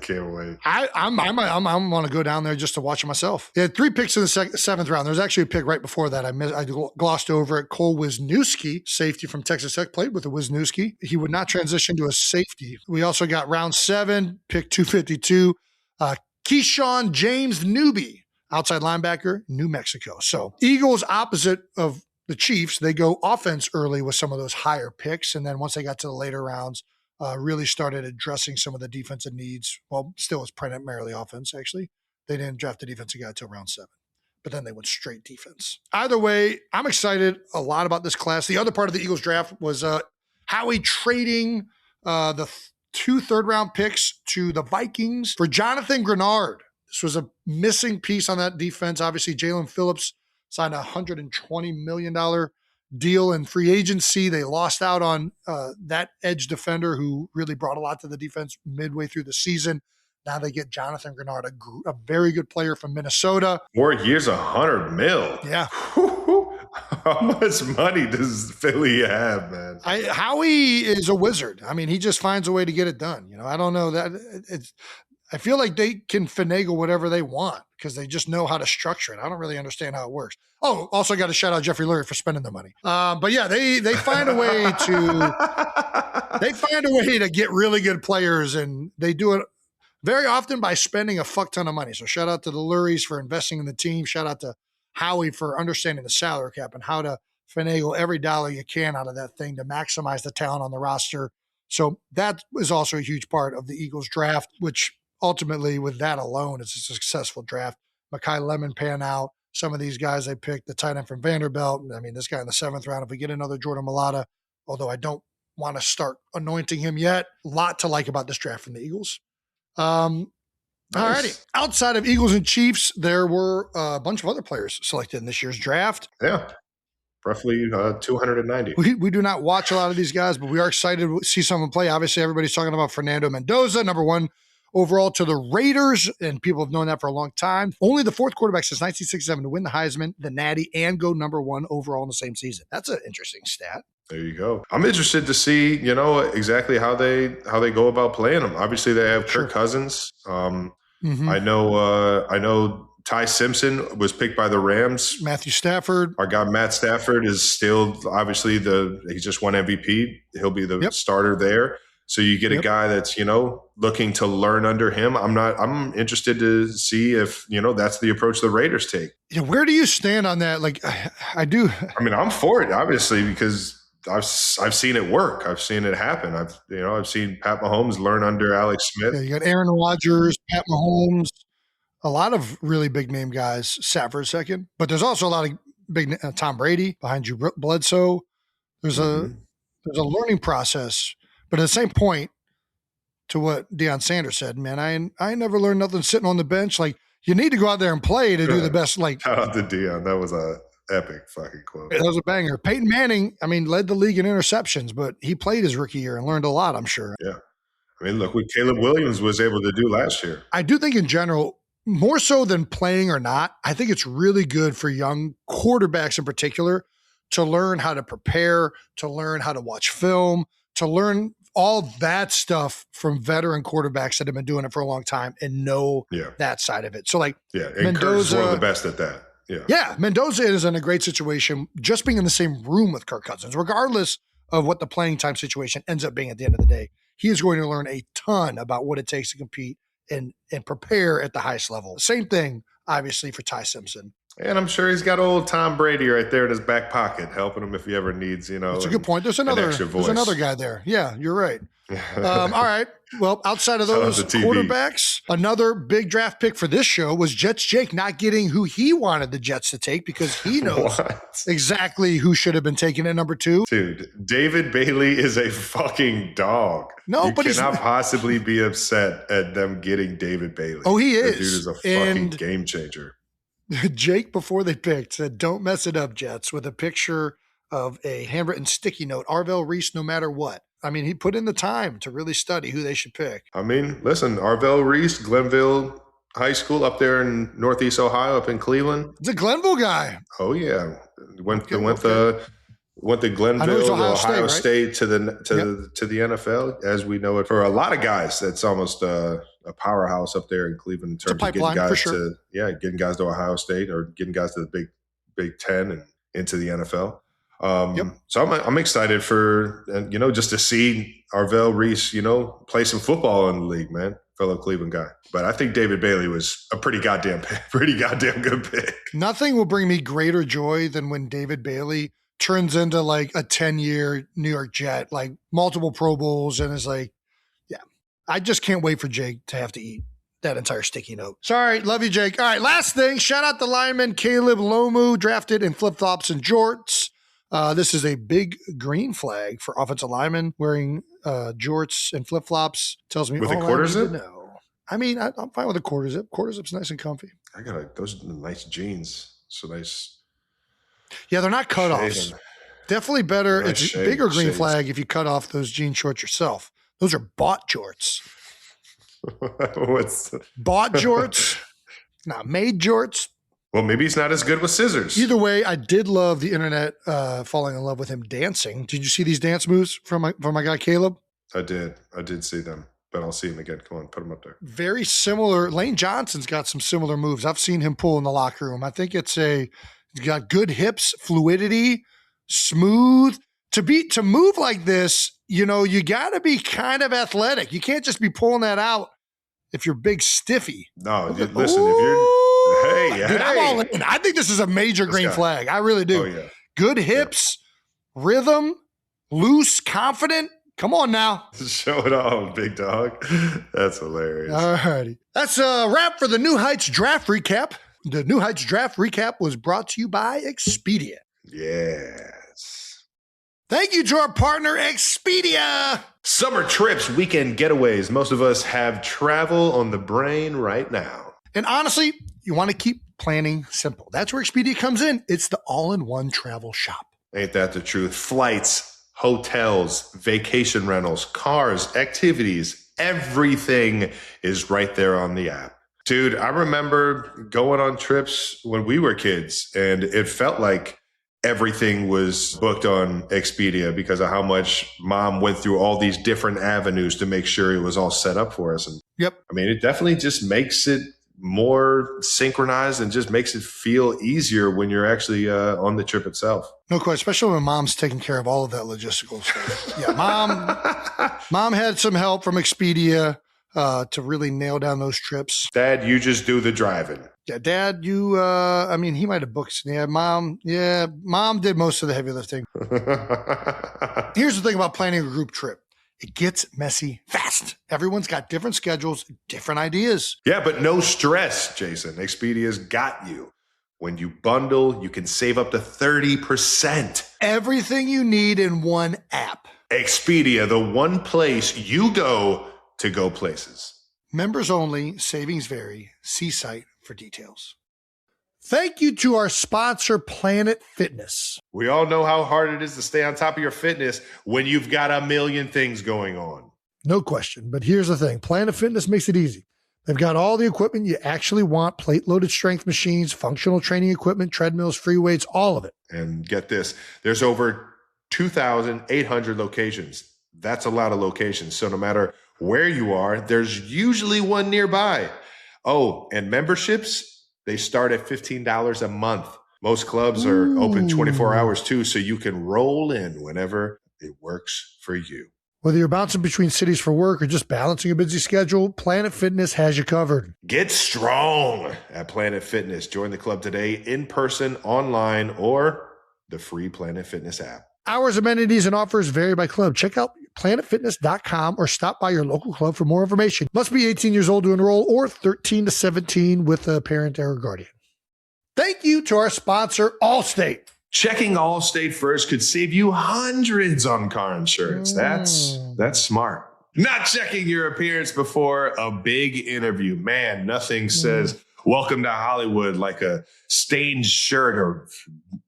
can't wait. I'm going to go down there just to watch it myself. They had 3 picks in the 7th round. There's actually a pick right before that. I glossed over it. Cole Wisniewski, safety from Texas Tech, played with a Wisniewski. He would not transition to a safety. We also got round 7, pick 252, Keyshawn James Newby, outside linebacker, New Mexico. So Eagles, opposite of the Chiefs, they go offense early with some of those higher picks. And then once they got to the later rounds, really started addressing some of the defensive needs. Well, still was primarily offense, actually. They didn't draft a defensive guy until round 7. But then they went straight defense. Either way, I'm excited a lot about this class. The other part of the Eagles draft was Howie trading the 2 third-round picks to the Vikings for Jonathan Grenard. This was a missing piece on that defense. Obviously, Jalen Phillips signed a $120 million deal in free agency. They lost out on that edge defender who really brought a lot to the defense midway through the season. Now they get Jonathan Grenard, a very good player from Minnesota. 4 years, $100 million. Yeah. How much money does Philly have, man? Howie is a wizard. I mean, he just finds a way to get it done. I don't know that I feel like they can finagle whatever they want because they just know how to structure it. I don't really understand how it works. Oh, also got to shout out Jeffrey Lurie for spending the money. But yeah, they find a way to get really good players, and they do it very often by spending a fuck ton of money. So shout out to the Luries for investing in the team. Shout out to Howie for understanding the salary cap and how to finagle every dollar you can out of that thing to maximize the talent on the roster. So that is also a huge part of the Eagles draft, which ultimately with that alone is a successful draft. Mekhi Lemon pan out. Some of these guys they picked, the tight end from Vanderbilt. I mean, this guy in the 7th round, if we get another Jordan Mailata, although I don't want to start anointing him yet, a lot to like about this draft from the Eagles. All righty. Outside of Eagles and Chiefs, there were a bunch of other players selected in this year's draft. Yeah. Roughly 290. We do not watch a lot of these guys, but we are excited to see someone play. Obviously, everybody's talking about Fernando Mendoza, number 1 overall to the Raiders, and people have known that for a long time. Only the 4th quarterback since 1967 to win the Heisman, the Natty, and go number 1 overall in the same season. That's an interesting stat. There you go. I'm interested to see, exactly how they go about playing them. Obviously, they have Kirk Cousins. I know Ty Simpson was picked by the Rams. Matthew Stafford. Our guy Matt Stafford is still obviously he just won MVP. He'll be the starter there. So you get a guy that's, looking to learn under him. I'm interested to see if, that's the approach the Raiders take. Yeah, where do you stand on that? Like, I do. I mean, I'm for it, obviously, because I've seen it work. I've seen it happen. I've seen Pat Mahomes learn under Alex Smith. Yeah, you got Aaron Rodgers, Pat Mahomes, a lot of really big name guys sat for a second, but there's also a lot of big Tom Brady behind you, Bledsoe. There's a learning process, but at the same point to what Deion Sanders said, man, I never learned nothing sitting on the bench. Like, you need to go out there and play to do the best. Like, shout out to Deion. That was a epic fucking quote. That was a banger. Peyton Manning, led the league in interceptions, but he played his rookie year and learned a lot, I'm sure. Yeah. Look what Caleb Williams was able to do last year. I do think in general, more so than playing or not, I think it's really good for young quarterbacks in particular to learn how to prepare, to learn how to watch film, to learn all that stuff from veteran quarterbacks that have been doing it for a long time and know that side of it. So and Mendoza is one of the best at that. Yeah, Mendoza is in a great situation just being in the same room with Kirk Cousins, regardless of what the playing time situation ends up being at the end of the day. He is going to learn a ton about what it takes to compete and prepare at the highest level. Same thing, obviously, for Ty Simpson. And I'm sure he's got old Tom Brady right there in his back pocket, helping him if he ever needs, That's a good point. There's another guy there. Yeah, you're right. All right. Well, outside of those quarterbacks, another big draft pick for this show was Jets Jake not getting who he wanted the Jets to take because he knows exactly who should have been taken at number 2. Dude, David Bailey is a fucking dog. No, but he cannot possibly be upset at them getting David Bailey. Oh, he is. That dude is a fucking game changer. Jake, before they picked, said, "Don't mess it up, Jets," with a picture of a handwritten sticky note, Arvell Reese, no matter what. He put in the time to really study who they should pick. Listen, Arvell Reese, Glenville High School up there in Northeast Ohio, up in Cleveland. It's a Glenville guy. Oh yeah, went to Glenville, Ohio State to the NFL. As we know it, for a lot of guys, that's almost a powerhouse up there in Cleveland in terms of getting guys getting guys to Ohio State or getting guys to the Big Ten and into the NFL. So I'm excited for, just to see Arvell Reese, play some football in the league, man, fellow Cleveland guy. But I think David Bailey was a pretty goddamn good pick. Nothing will bring me greater joy than when David Bailey turns into like a 10-year New York Jet, like multiple Pro Bowls, and is like, I just can't wait for Jake to have to eat that entire sticky note. Sorry, love you, Jake. All right, last thing, shout out the lineman Caleb Lomu, drafted in flip-flops and jorts. This is a big green flag for offensive linemen wearing jorts and flip-flops. Tells me with all a quarter I need zip? to know. I'm fine with a quarter zip. Quarter zip's nice and comfy. Those are nice jeans. So nice. Yeah, they're not cutoffs. Shaven. Definitely better. Nice it's shave, bigger green shades. flag if you cut off those jean shorts yourself. Those are bought jorts. Bought jorts, not made jorts. Well, maybe he's not as good with scissors. Either way, I did love the internet falling in love with him dancing. Did you see these dance moves from my guy Caleb? I did see them, but I'll see him again. Come on, put him up there. Very similar. Lane Johnson's got some similar moves. I've seen him pull in the locker room. I think he's got good hips, fluidity, smooth. To move like this, you got to be kind of athletic. You can't just be pulling that out if you're big stiffy. No, listen, if you're Dude, I'm all in. I think this is a major green flag. I really do. Oh, yeah. Good hips, rhythm, loose, confident. Come on now. Show it off, big dog. That's hilarious. All righty. That's a wrap for the New Heights Draft Recap. The New Heights Draft Recap was brought to you by Expedia. Yes. Thank you to our partner, Expedia. Summer trips, weekend getaways. Most of us have travel on the brain right now. And honestly, you want to keep planning simple. That's where Expedia comes in. It's the all-in-one travel shop. Ain't that the truth? Flights, hotels, vacation rentals, cars, activities, everything is right there on the app. Dude, I remember going on trips when we were kids, and it felt like everything was booked on Expedia because of how much mom went through all these different avenues to make sure it was all set up for us. And yep. I mean, it definitely just makes it more synchronized and just makes it feel easier when you're actually on the trip itself. No question, especially when mom's taking care of all of that logistical stuff. Yeah, mom had some help from Expedia to really nail down those trips. Dad, you just do the driving. Yeah, Dad, he might have booked. Yeah, Mom did most of the heavy lifting. Here's the thing about planning a group trip. It gets messy fast. Everyone's got different schedules, different ideas. Yeah, but no stress, Jason. Expedia's got you. When you bundle, you can save up to 30%. Everything you need in one app. Expedia, the one place you go to go places. Members only, savings vary. See site for details. Thank you to our sponsor, Planet Fitness. We all know how hard it is to stay on top of your fitness when you've got a million things going on. No question. But here's the thing. Planet Fitness makes it easy. They've got all the equipment you actually want, plate-loaded strength machines, functional training equipment, treadmills, free weights, all of it. And get this, there's over 2,800 locations. That's a lot of locations. So no matter where you are, there's usually one nearby. Oh, and memberships, they start at $15 a month. Most clubs are open 24 hours too, so you can roll in whenever it works for you. Whether you're bouncing between cities for work or just balancing a busy schedule, Planet Fitness has you covered. Get strong at Planet Fitness. Join the club today in person, online, or the free Planet Fitness app. Hours, amenities, and offers vary by club. Check out planetfitness.com or stop by your local club for more information. Must be 18 years old to enroll or 13 to 17 with a parent or guardian. Thank you to our sponsor, Allstate. Checking Allstate first could save you hundreds on car insurance. That's smart. Not checking your appearance before a big interview. Man, nothing says welcome to Hollywood like a stained shirt or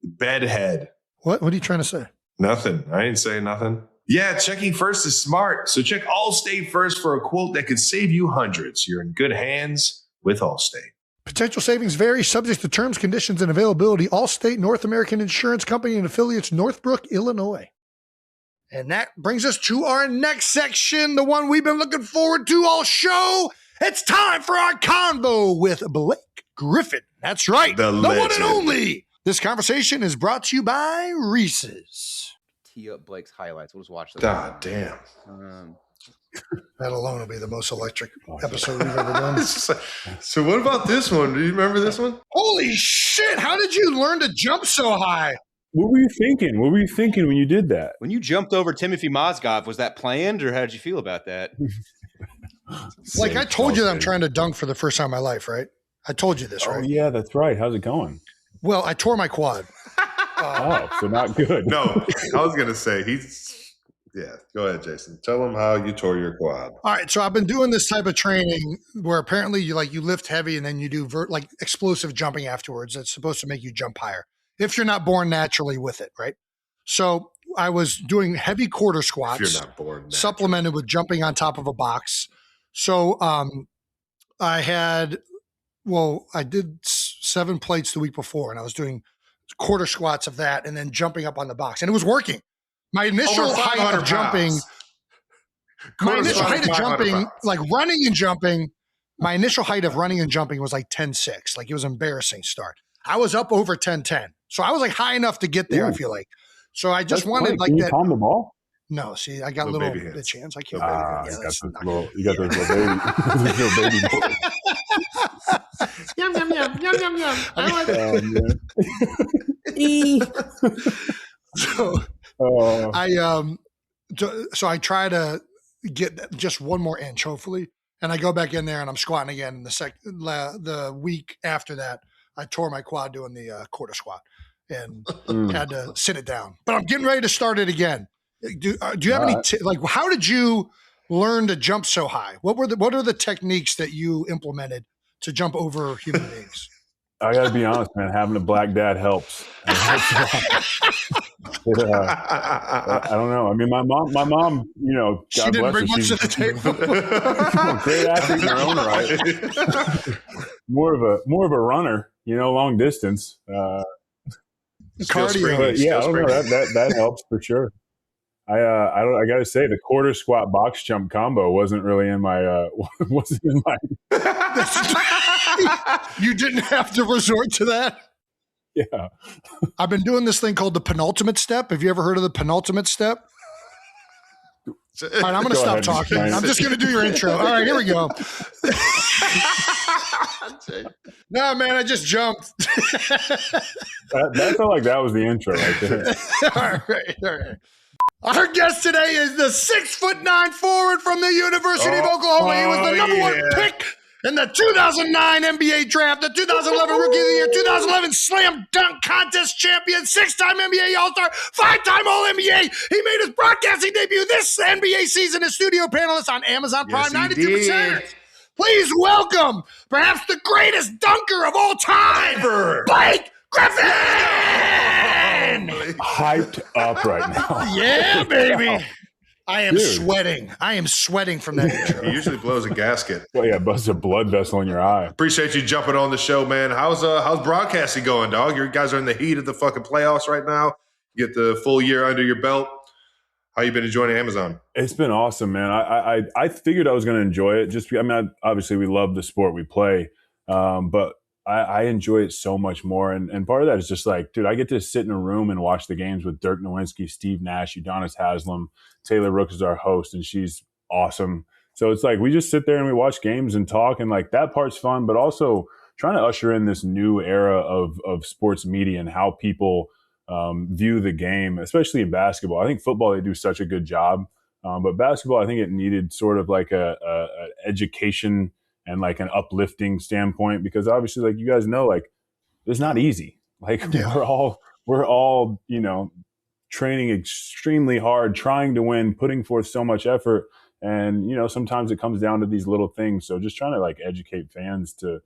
bedhead. What are you trying to say? Nothing. I ain't saying nothing. Yeah, checking first is smart. So check Allstate first for a quote that could save you hundreds. You're in good hands with Allstate. Potential savings vary, subject to terms, conditions, and availability. Allstate North American Insurance Company and affiliates, Northbrook, Illinois. And that brings us to our next section, the one we've been looking forward to all show. It's time for our convo with Blake Griffin. That's right, the one and only. This conversation is brought to you by Reese's. Tee up Blake's highlights. We'll just watch them. God damn. That alone will be the most electric episode we've ever done. So what about this one? Do you remember this one? Holy shit. How did you learn to jump so high? What were you thinking? What were you thinking when you did that? When you jumped over Timothy Mozgov, was that planned or how did you feel about that? Like I told you that I'm trying to dunk for the first time in my life, right? I told you this, right? Oh, yeah, that's right. How's it going? Well, I tore my quad. So not good. No, I was going to say yeah, go ahead, Jason. Tell them how you tore your quad. All right, so I've been doing this type of training where apparently you lift heavy and then you do explosive jumping afterwards. That's supposed to make you jump higher if you're not born naturally with it, right? So I was doing heavy quarter squats, If you're not born naturally. supplemented with jumping on top of a box. So I did 7 plates the week before, and I was doing quarter squats of that and then jumping up on the box, and it was working. My initial Over height 500 of jumping, like running and jumping, my initial height of running and jumping was like 10.6. Like, it was an embarrassing start. I was up over 10.10. So I was like high enough to get there, I feel like. So I just wanted like Can you that. palm the ball? No, see, I got little bitch hands. I can't. You got those little baby boys. Yum, yum, yum, yum, yum, yum. I like So I try to get just one more inch, hopefully, and I go back in there and I'm squatting again. And the week after that, I tore my quad doing the quarter squat and had to sit it down. But I'm getting ready to start it again. Do you have any how did you learn to jump so high? What are the techniques that you implemented to jump over human beings? I got to be honest, man. Having a black dad helps. I don't know. I mean, my mom, she didn't bring much to the table. Great athlete in her own right. More of a runner, long distance. Cardio. But yeah, I don't know. That helps for sure. I got to say, the quarter squat box jump combo wasn't really in my You didn't have to resort to that. Yeah. I've been doing this thing called the penultimate step. Have you ever heard of the penultimate step? All right, I'm going to stop talking. I'm just going to do your intro. All right, here we go. No, man, I just jumped. That felt like that was the intro right there. All right. Our guest today is the 6'9" forward from the University of Oklahoma. He was the number one pick in the 2009 NBA draft, the 2011 Rookie of the Year, 2011 Slam Dunk Contest champion, 6-time NBA All-Star, 5-time All-NBA. He made his broadcasting debut this NBA season as studio panelist on Amazon Prime, 92%. Please welcome perhaps the greatest dunker of all time, Blake Griffin! Hyped up right now. Yeah, baby. I am sweating. I am sweating from that intro. He usually blows a gasket. Well, yeah, busts a blood vessel in your eye. Appreciate you jumping on the show, man. How's broadcasting going, dog? You guys are in the heat of the fucking playoffs right now. You get the full year under your belt. How you been enjoying Amazon? It's been awesome, man. I figured I was going to enjoy it. Obviously we love the sport we play, but I enjoy it so much more. And part of that is just like, dude, I get to sit in a room and watch the games with Dirk Nowitzki, Steve Nash, Udonis Haslem. Taylor Rook is our host, and she's awesome. So it's like we just sit there and we watch games and talk, and like that part's fun, but also trying to usher in this new era of sports media and how people view the game, especially in basketball. I think football, they do such a good job. But basketball, I think it needed sort of like a education and like an uplifting standpoint, because obviously, like you guys know, like it's not easy. Like we're all, training extremely hard, trying to win, putting forth so much effort. And, sometimes it comes down to these little things. So just trying to like educate fans to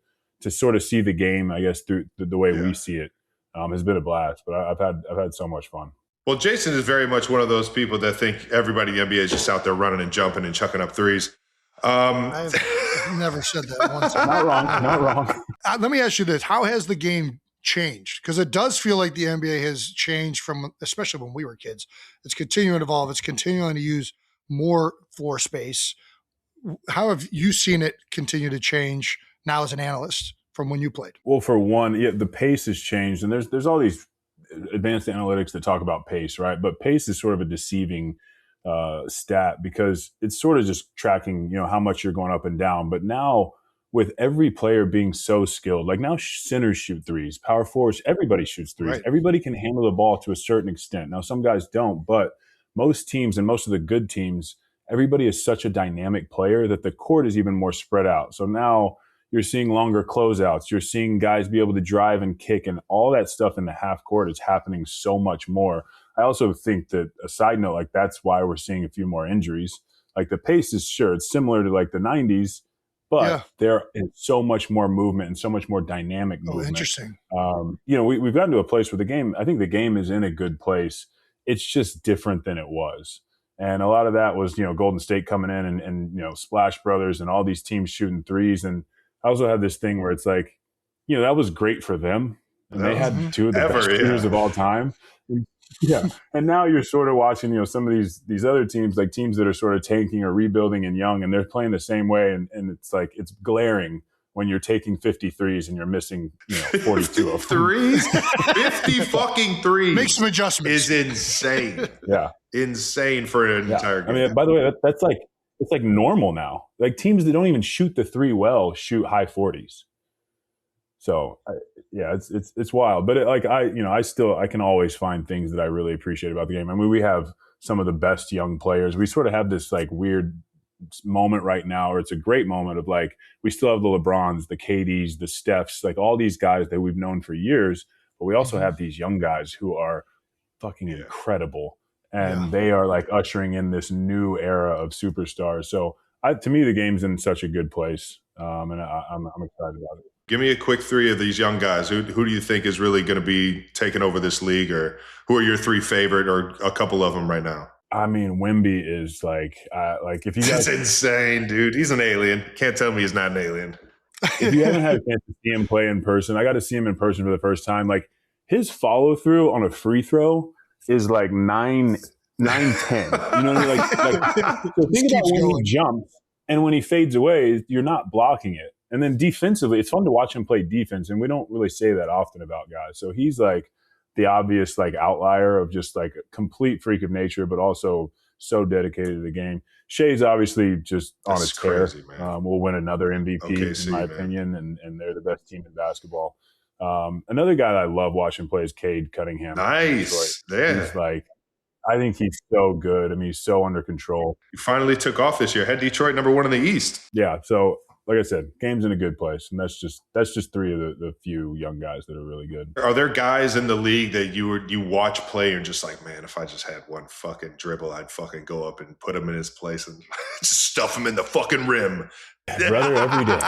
sort of see the game, I guess, through the way we see it, has been a blast. But I've had so much fun. Well, Jason is very much one of those people that think everybody in the NBA is just out there running and jumping and chucking up threes. I've never said that once. Not wrong. Let me ask you this. How has the game changed? Because it does feel like the NBA has changed from, especially when we were kids. It's continuing to evolve. It's continuing to use more floor space. How have you seen it continue to change now as an analyst from when you played? Well, for one, the pace has changed, and there's all these advanced analytics that talk about pace, right? But pace is sort of a deceiving stat because it's sort of just tracking, how much you're going up and down. But now with every player being so skilled, like now centers shoot threes, power forwards, everybody shoots threes. Right. Everybody can handle the ball to a certain extent. Now, some guys don't, but most teams and most of the good teams, everybody is such a dynamic player that the court is even more spread out. So now you're seeing longer closeouts. You're seeing guys be able to drive and kick, and all that stuff in the half court is happening so much more. I also think that, a side note, like that's why we're seeing a few more injuries. Like the pace is it's similar to like the 90s, but there is so much more movement and so much more dynamic movement. Interesting. We've gotten to a place where I think the game is in a good place. It's just different than it was. And a lot of that was, Golden State coming in and Splash Brothers and all these teams shooting threes. And I also had this thing where it's like, that was great for them. And they had two of the best shooters of all time. Yeah. And now you're sort of watching, some of these other teams, like teams that are sort of tanking or rebuilding and young, and they're playing the same way. And it's like, it's glaring when you're taking 50 threes and you're missing, 42 of them. 50 fucking threes. Make some adjustments. Is insane. Yeah. Insane for an entire game. I mean, by the way, that's like, it's like normal now. Like teams that don't even shoot the three well shoot high 40s. So it's wild. But I can always find things that I really appreciate about the game. I mean, we have some of the best young players. We sort of have this like weird moment right now, or it's a great moment of like, we still have the LeBrons, the KDs, the Stephs, like all these guys that we've known for years, but we also have these young guys who are fucking incredible. And they are like ushering in this new era of superstars. So to me, the game's in such a good place. And I'm excited about it. Give me a quick three of these young guys. Who do you think is really going to be taking over this league, or who are your three favorite, or a couple of them right now? I mean, Wemby is like if you guys, that's insane, dude. He's an alien. Can't tell me he's not an alien. If you haven't had a chance to see him play in person, I got to see him in person for the first time. Like his follow through on a free throw is like 9-10. You know what I mean? So think about when he jumps and when he fades away, you're not blocking it. And then defensively, it's fun to watch him play defense, and we don't really say that often about guys. So he's like the obvious like outlier of just like a complete freak of nature, but also so dedicated to the game. Shea's obviously just on his tear. We'll win another MVP in my opinion, and they're the best team in basketball. Another guy that I love watching play is Cade Cunningham. Nice. Yeah. He's like, I think he's so good. I mean, he's so under control. He finally took off this year. Had Detroit number 1 in the East. Yeah. So like I said, game's in a good place, and that's just three of the few young guys that are really good. Are there guys in the league that you watch play and just like, man, if I just had one fucking dribble, I'd fucking go up and put him in his place and just stuff him in the fucking rim? Brother, every day.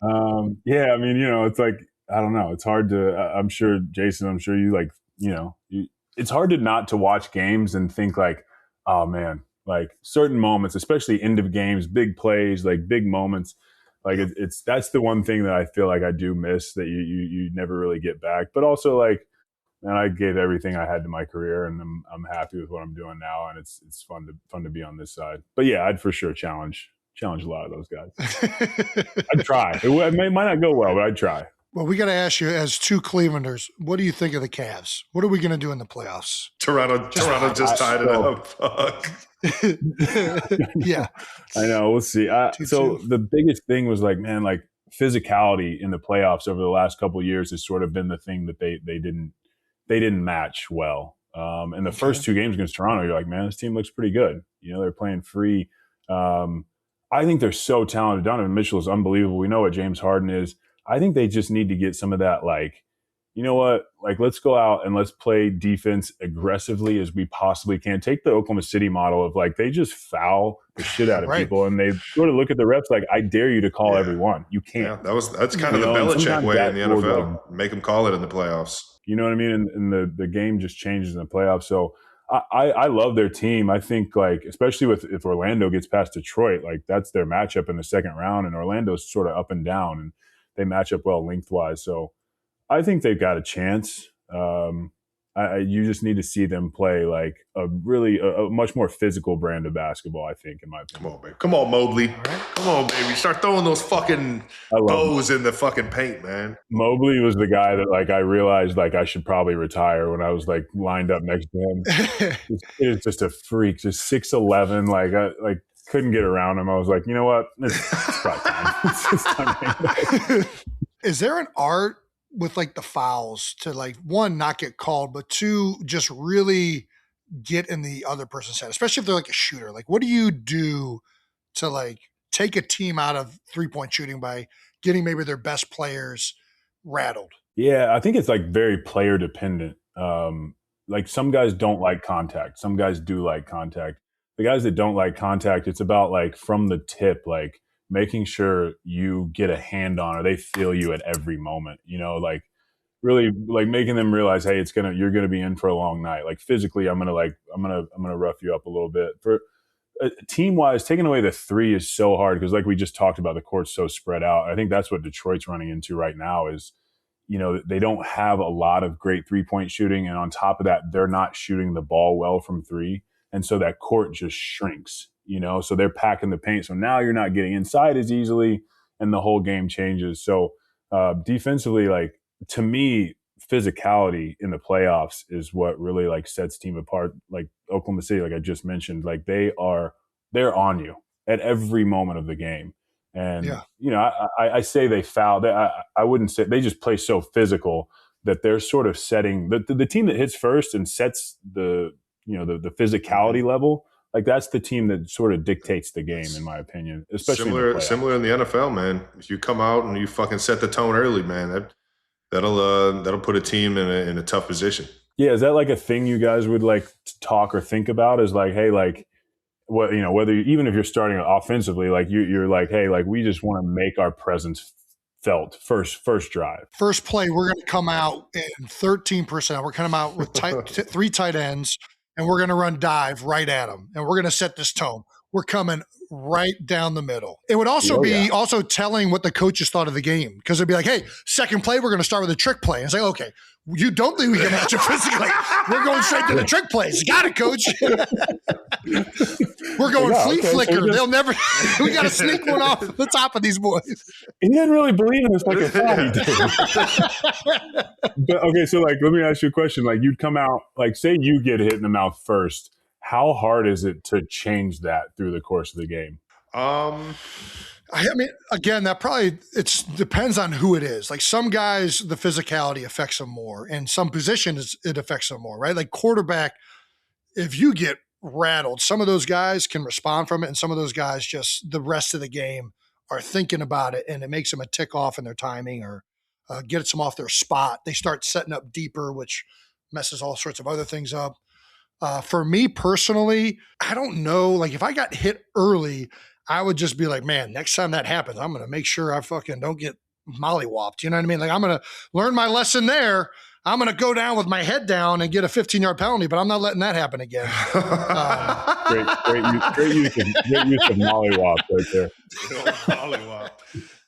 I mean, it's like, I don't know. It's hard to. I'm sure, Jason. You like, it's hard to not to watch games and think like, oh man. Like certain moments, especially end of games, big plays, like big moments, like that's the one thing that I feel like I do miss that you never really get back. But also like, man, I gave everything I had to my career, and I'm happy with what I'm doing now, and it's fun to be on this side. But yeah, I'd for sure challenge a lot of those guys. I'd try. It might not go well, but I'd try. Well, we got to ask you, as two Clevelanders, what do you think of the Cavs? What are we going to do in the playoffs? Toronto just tied it up. Fuck. Yeah. I know. We'll see. So the biggest thing was like, man, like physicality in the playoffs over the last couple of years has sort of been the thing that they didn't match well. In the first two games against Toronto, you're like, man, this team looks pretty good. They're playing free. I think they're so talented. Donovan Mitchell is unbelievable. We know what James Harden is. I think they just need to get some of that, like, you know what, like, let's go out and let's play defense aggressively as we possibly can. Take the Oklahoma City model of, like, they just foul the shit out of people, and they sort of look at the refs like, I dare you to call everyone. You can't. Yeah, that's kind of the Belichick way in the NFL. Make them call it in the playoffs. You know what I mean? And the game just changes in the playoffs. So I love their team. I think, like, especially if Orlando gets past Detroit, like, that's their matchup in the second round, and Orlando's sort of up and down, and they match up well lengthwise. So I think they've got a chance. You just need to see them play like a much more physical brand of basketball, I think, in my opinion. Come on, baby. Come on, Mobley. Come on, baby. Start throwing those fucking bows in the fucking paint, man. Mobley was the guy that, like, I realized, like, I should probably retire when I was, like, lined up next to him. He was just a freak, just 6'11", like couldn't get around him. I was like, you know what? It's probably time. It's time. Is there an art with, like, the fouls to, like, one, not get called, but two, just really get in the other person's head, especially if they're like a shooter? Like, what do you do to, like, take a team out of 3-point shooting by getting maybe their best players rattled? Yeah, I think it's, like, very player dependent. Like, some guys don't like contact. Some guys do like contact. The guys that don't like contact, it's about, like, from the tip, like, making sure you get a hand on or they feel you at every moment. Like, really like making them realize, hey, you're gonna be in for a long night. Like physically, I'm gonna rough you up a little bit. For team wise, taking away the three is so hard because, like we just talked about, the court's so spread out. I think that's what Detroit's running into right now is, they don't have a lot of great 3-point shooting, and on top of that, they're not shooting the ball well from three, and so that court just shrinks. So they're packing the paint. So now you're not getting inside as easily, and the whole game changes. So defensively, like, to me, physicality in the playoffs is what really like sets team apart. Like Oklahoma City, like I just mentioned, like they're on you at every moment of the game. And, I say they foul. I wouldn't say they just play so physical that they're sort of setting the team that hits first and sets the physicality level. Like that's the team that sort of dictates the game, in my opinion, especially similar in the NFL, man. If you come out and you fucking set the tone early, man, that'll put a team in a tough position. Yeah, is that like a thing you guys would like talk or think about? Is like, hey, like what even if you're starting offensively, like you're like, hey, like we just want to make our presence felt first drive. First play, we're going to come out in 13%. We're coming out with three tight ends. And we're going to run dive right at them. And we're going to set this tone. We're coming right down the middle. It would also be also telling what the coaches thought of the game. Because it'd be like, hey, second play, we're going to start with a trick play. And say, okay, you don't think we can match it physically. We're going straight to the trick plays. You got it, coach. We're going flicker. So they'll never – we got to sneak one off the top of these boys. He didn't really believe in us like I thought he did. But, okay, so, like, let me ask you a question. Like, you'd come out – like, say you get hit in the mouth first. How hard is it to change that through the course of the game? I mean, again, that probably it depends on who it is. Like some guys, the physicality affects them more, and some positions it affects them more, right? Like quarterback, if you get rattled, some of those guys can respond from it, and some of those guys just the rest of the game are thinking about it, and it makes them a tick off in their timing or gets them off their spot. They start setting up deeper, which messes all sorts of other things up. For me personally, I don't know. Like if I got hit early, I would just be like, man, next time that happens, I'm going to make sure I fucking don't get mollywopped. You know what I mean? Like I'm going to learn my lesson there. I'm going to go down with my head down and get a 15-yard penalty, but I'm not letting that happen again. Great use of mollywop right there. Mollywop.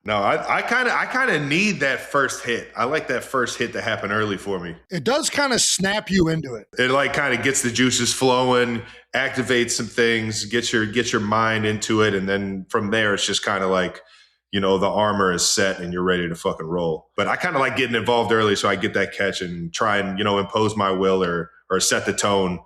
No, I kind of need that first hit. I like that first hit to happen early for me. It does kind of snap you into it. It like kind of gets the juices flowing, activates some things, gets your mind into it, and then from there it's just kind of like, the armor is set and you're ready to fucking roll. But I kind of like getting involved early so I get that catch and try and impose my will or set the tone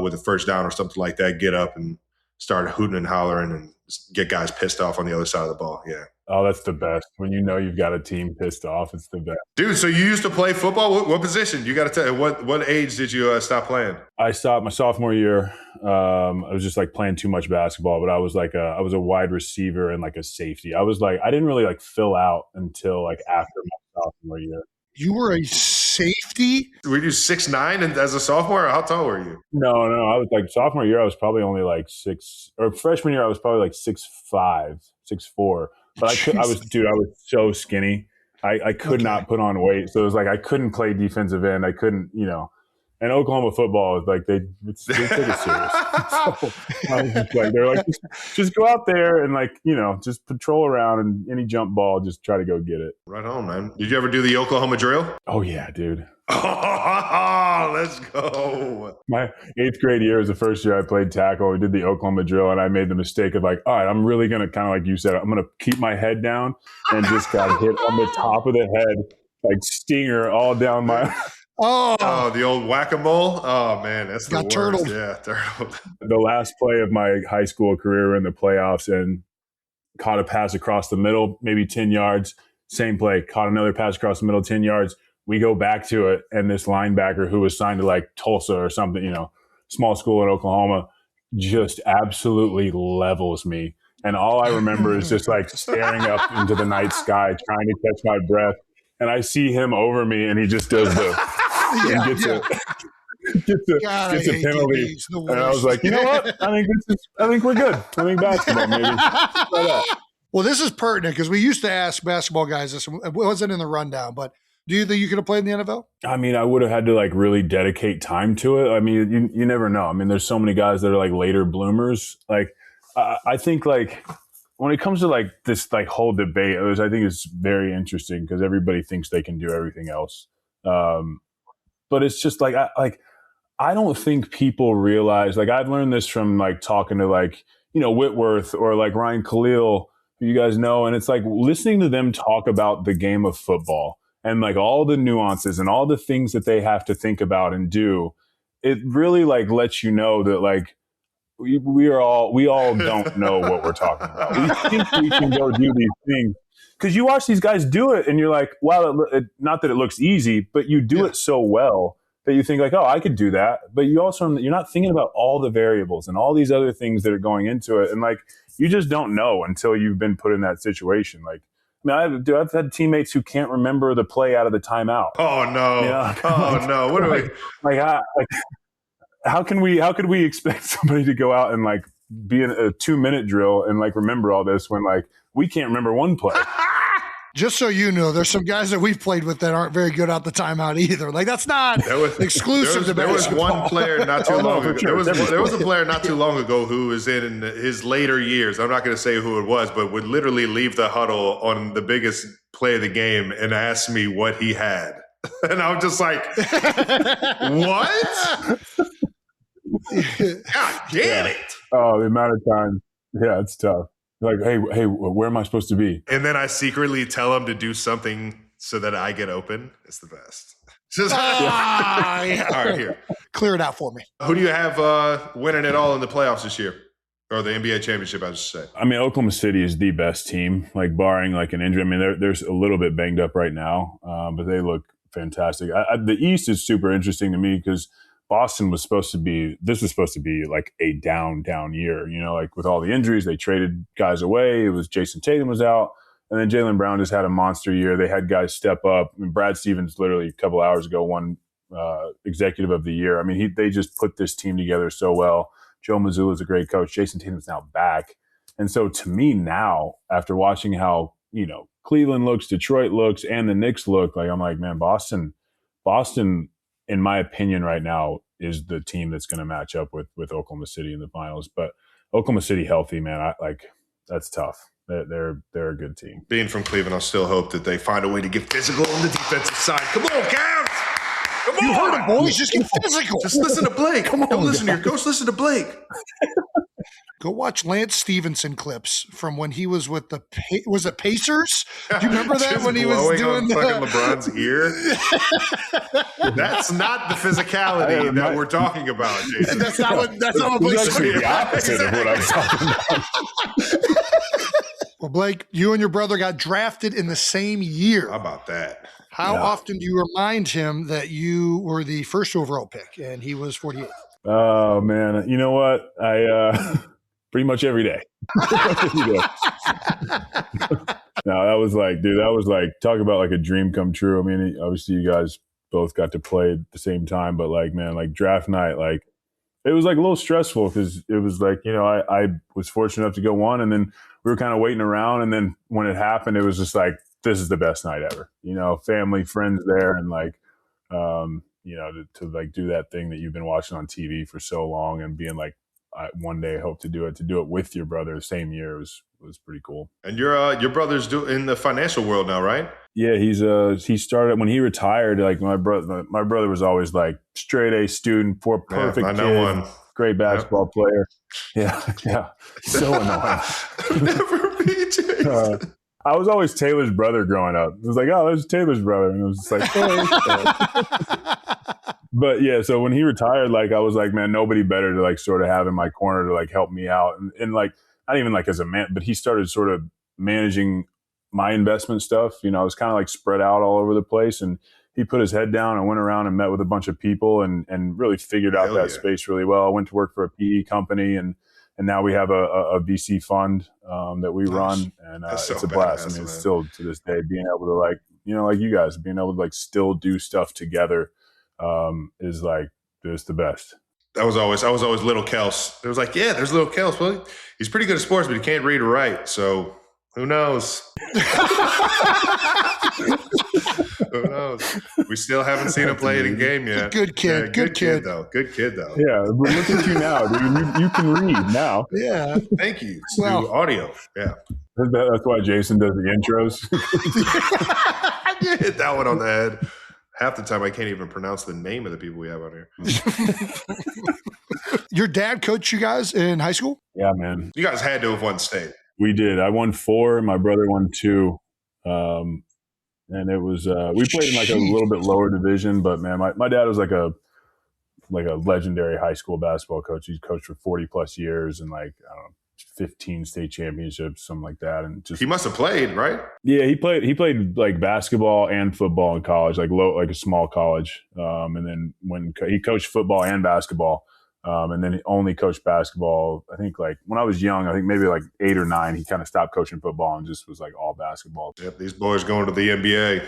with a first down or something like that. Get up and start hooting and hollering and get guys pissed off on the other side of the ball. Yeah. Oh, that's the best. When you've got a team pissed off, it's the best. Dude, so you used to play football? What position? You got to tell me, what age did you stop playing? I stopped my sophomore year. I was just like playing too much basketball, but I was a wide receiver and like a safety. I didn't really like fill out until like after my sophomore year. You were a safety? Were you 6'9" and as a sophomore? Or how tall were you? No. I was like sophomore year, I was probably only like 6, or freshman year, I was probably like 6'5", 6'4". But I was so skinny. I could not put on weight. So it was like I couldn't play defensive end. I couldn't, and Oklahoma football, like they take it serious. So I was just like, they're like, just go out there and like, just patrol around and any jump ball, just try to go get it. Right on, man. Did you ever do the Oklahoma drill? Oh yeah, dude. Oh, let's go. My 8th grade year was the first year I played tackle. We did the Oklahoma drill, and I made the mistake of like, all right, I'm really going to kind of like you said, I'm going to keep my head down and just got hit on the top of the head, like stinger all down my Oh, the old whack-a-mole. Oh man, that's the worst. Turtled. Yeah, turtled. The last play of my high school career in the playoffs and caught a pass across the middle, maybe 10 yards. Same play, caught another pass across the middle, 10 yards. We go back to it, and this linebacker who was signed to like Tulsa or something, small school in Oklahoma, just absolutely levels me. And all I remember is just like staring up into the night sky, trying to catch my breath. And I see him over me, and he just does gets a penalty. And I was like, you know what? I think we're good. I think basketball maybe. Well, this is pertinent because we used to ask basketball guys this. It wasn't in the rundown, but Do you think you could have played in the NFL? I mean, I would have had to like really dedicate time to it. I mean, you never know. I mean, there's so many guys that are like later bloomers. Like, I think like when it comes to like this like whole debate, I think it's very interesting because everybody thinks they can do everything else. But it's just like I don't think people realize. Like, I've learned this from like talking to like Whitworth or like Ryan Khalil, who you guys know, and it's like listening to them talk about the game of football and like all the nuances and all the things that they have to think about and do. It really like lets you know that like we all don't know what we're talking about. We think we can go do these things because you watch these guys do it and you're like, wow, not that it looks easy, but you do it so well that you think like, oh, I could do that. But you're not thinking about all the variables and all these other things that are going into it. And like, you just don't know until you've been put in that situation. Like, I mean, I've had teammates who can't remember the play out of the timeout. Oh no! No! What are we? How could we expect somebody to go out and like be in a 2-minute drill and like remember all this when like we can't remember one play? Just so you know, there's some guys that we've played with that aren't very good at the timeout either. Like, that's not exclusive to There was one player not too long ago. Sure. There was a player not too long ago who was in his later years. I'm not going to say who it was, but would literally leave the huddle on the biggest play of the game and ask me what he had. And I'm just like, what? God damn it. Oh, the amount of time. Yeah, it's tough. Like, hey, where am I supposed to be? And then I secretly tell him to do something so that I get open. It's the best. Just, yeah. All right, here. Clear it out for me. Who do you have winning it all in the playoffs this year? Or the NBA championship, I should say. I mean, Oklahoma City is the best team, like barring like an injury. I mean, they're a little bit banged up right now, but they look fantastic. The East is super interesting to me because Boston was supposed to be like a down year, like with all the injuries, they traded guys away. It was Jason Tatum was out, and then Jaylen Brown just had a monster year. They had guys step up. I mean, Brad Stevens literally a couple hours ago won executive of the year. I mean, they just put this team together so well. Joe Mazzulla is a great coach. Jason Tatum's now back. And so to me now, after watching how, Cleveland looks, Detroit looks, and the Knicks look, like I'm like, man, Boston, in my opinion right now, is the team that's going to match up with Oklahoma City in the finals. But Oklahoma City healthy, man, that's tough. They're a good team. Being from Cleveland, I still hope that they find a way to get physical on the defensive side. Come on, Cavs! Come on! You heard it, boys. Just get physical. Just listen to Blake. Don't listen to your coach. Listen to Blake. Go watch Lance Stevenson clips from when he was with was it Pacers? Do you remember that when he was doing fucking LeBron's ear? That's not the physicality that we're talking about, Jason. That's not what Blake's talking the about. opposite of what I'm talking about. Well, Blake, you and your brother got drafted in the same year. How about that? How often do you remind him that you were the first overall pick and he was 48th? Oh man, you know what? I pretty much every day. No, that was like talk about like a dream come true. I mean, obviously you guys both got to play at the same time, but like, man, like draft night, like it was like a little stressful because it was like, I was fortunate enough to go one, and then we were kind of waiting around, and then when it happened, it was just like, this is the best night ever. Family, friends there, and like, to like do that thing that you've been watching on TV for so long and being like, one day I hope to do it with your brother the same year was pretty cool. And your brother's in the financial world now, right? Yeah, he started when he retired. Like my brother was always like straight A student, perfect kid, great basketball player. Yeah, so annoying. Never be Jason. I was always Taylor's brother growing up. It was like, oh, there's Taylor's brother, and it was just like, oh. But yeah, so when he retired, like I was like, man, nobody better to like sort of have in my corner to like help me out, and like not even like as a man, but he started sort of managing my investment stuff. I was kind of like spread out all over the place, and he put his head down and went around and met with a bunch of people and really figured out that space really well. I went to work for a PE company, and now we have a VC fund that we run, and it's a blast. I mean, it's still to this day being able to like, like you guys being able to like still do stuff together is like just the best. I was always little Kels. It was like, yeah, there's little Kels. Well, he's pretty good at sports, but he can't read or write. So who knows? Who knows? We still haven't seen him play it in game yet. Good kid. Yeah, good kid. though. Good kid, though. Yeah, but look at you now, dude. You can read now. Yeah. Thank you. Well- Do audio. Yeah. That's why Jason does the intros. You hit that one on the head. Half the time, I can't even pronounce the name of the people we have on here. Your dad coached you guys in high school? Yeah, man. You guys had to have won state. We did. I won 4. My brother won 2. And it was we played in like a little bit lower division, but man, my dad was like a legendary high school basketball coach. He's coached for 40 plus years and like, I don't know, 15 state championships, something like that. And just, He must have played, right? yeah, he played like basketball and football in college, like a small college. And then when he coached football and basketball, and then he only coached basketball. I think like when I was young, I think maybe like 8 or 9, he kind of stopped coaching football and just was like all basketball. Yep, these boys going to the NBA.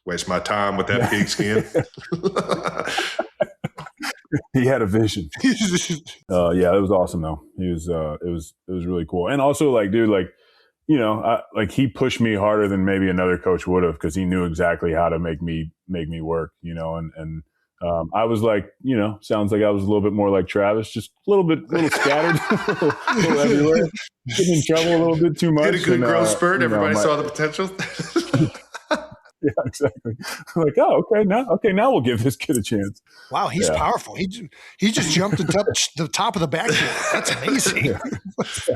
Waste my time with that pigskin. He had a vision. Yeah, it was awesome though. It was really cool. And also like, dude, like, you know, he pushed me harder than maybe another coach would have, because he knew exactly how to make me work, you know, and I was like, you know, sounds like I was a little bit more like Travis, just a little scattered, a little everywhere, getting in trouble a little bit too much. Get a good growth spurt. Everybody saw the potential. Yeah, exactly. Like, oh, okay, now we'll give this kid a chance. Wow, he's powerful. He just jumped and touched the top of the backboard. That's amazing. Yeah. It's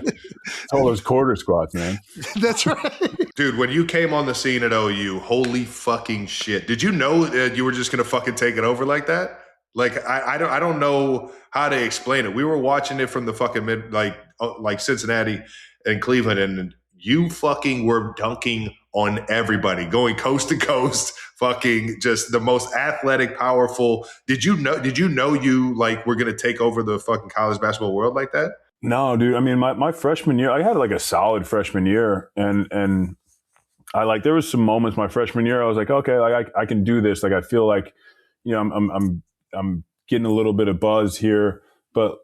all those quarter squats, man. That's right. Dude, when you came on the scene at OU, holy fucking shit. Did you know that you were just going to fucking take it over like that? Like, I don't know how to explain it. We were watching it from the fucking like Cincinnati and Cleveland, and you fucking were dunking on everybody, going coast to coast, fucking just the most athletic, powerful. Did you know you like were going to take over the fucking college basketball world like that? No, dude. I mean, my freshman year, I had like a solid freshman year, and I like, there was some moments my freshman year, I was like, okay, like I can do this. Like, I feel like, you know, I'm getting a little bit of buzz here, but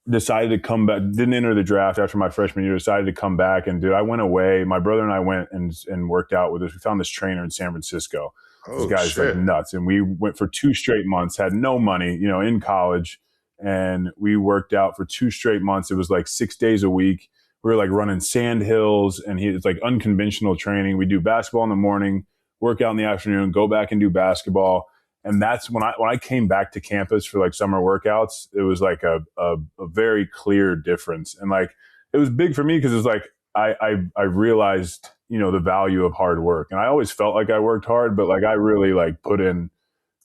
decided to come back, didn't enter the draft after my freshman year, decided to come back. And dude, I went away. My brother and I went and worked out with us. We found this trainer in San Francisco. This guy's like nuts. And we went for 2 straight months, had no money, you know, in college. And we worked out for 2 straight months. It was like 6 days a week. We were like running sand hills, and it's like unconventional training. We do basketball in the morning, work out in the afternoon, go back and do basketball. And that's when I came back to campus for like summer workouts, it was like a very clear difference. And like, it was big for me because it was like, I realized, you know, the value of hard work. And I always felt like I worked hard, but like I really like put in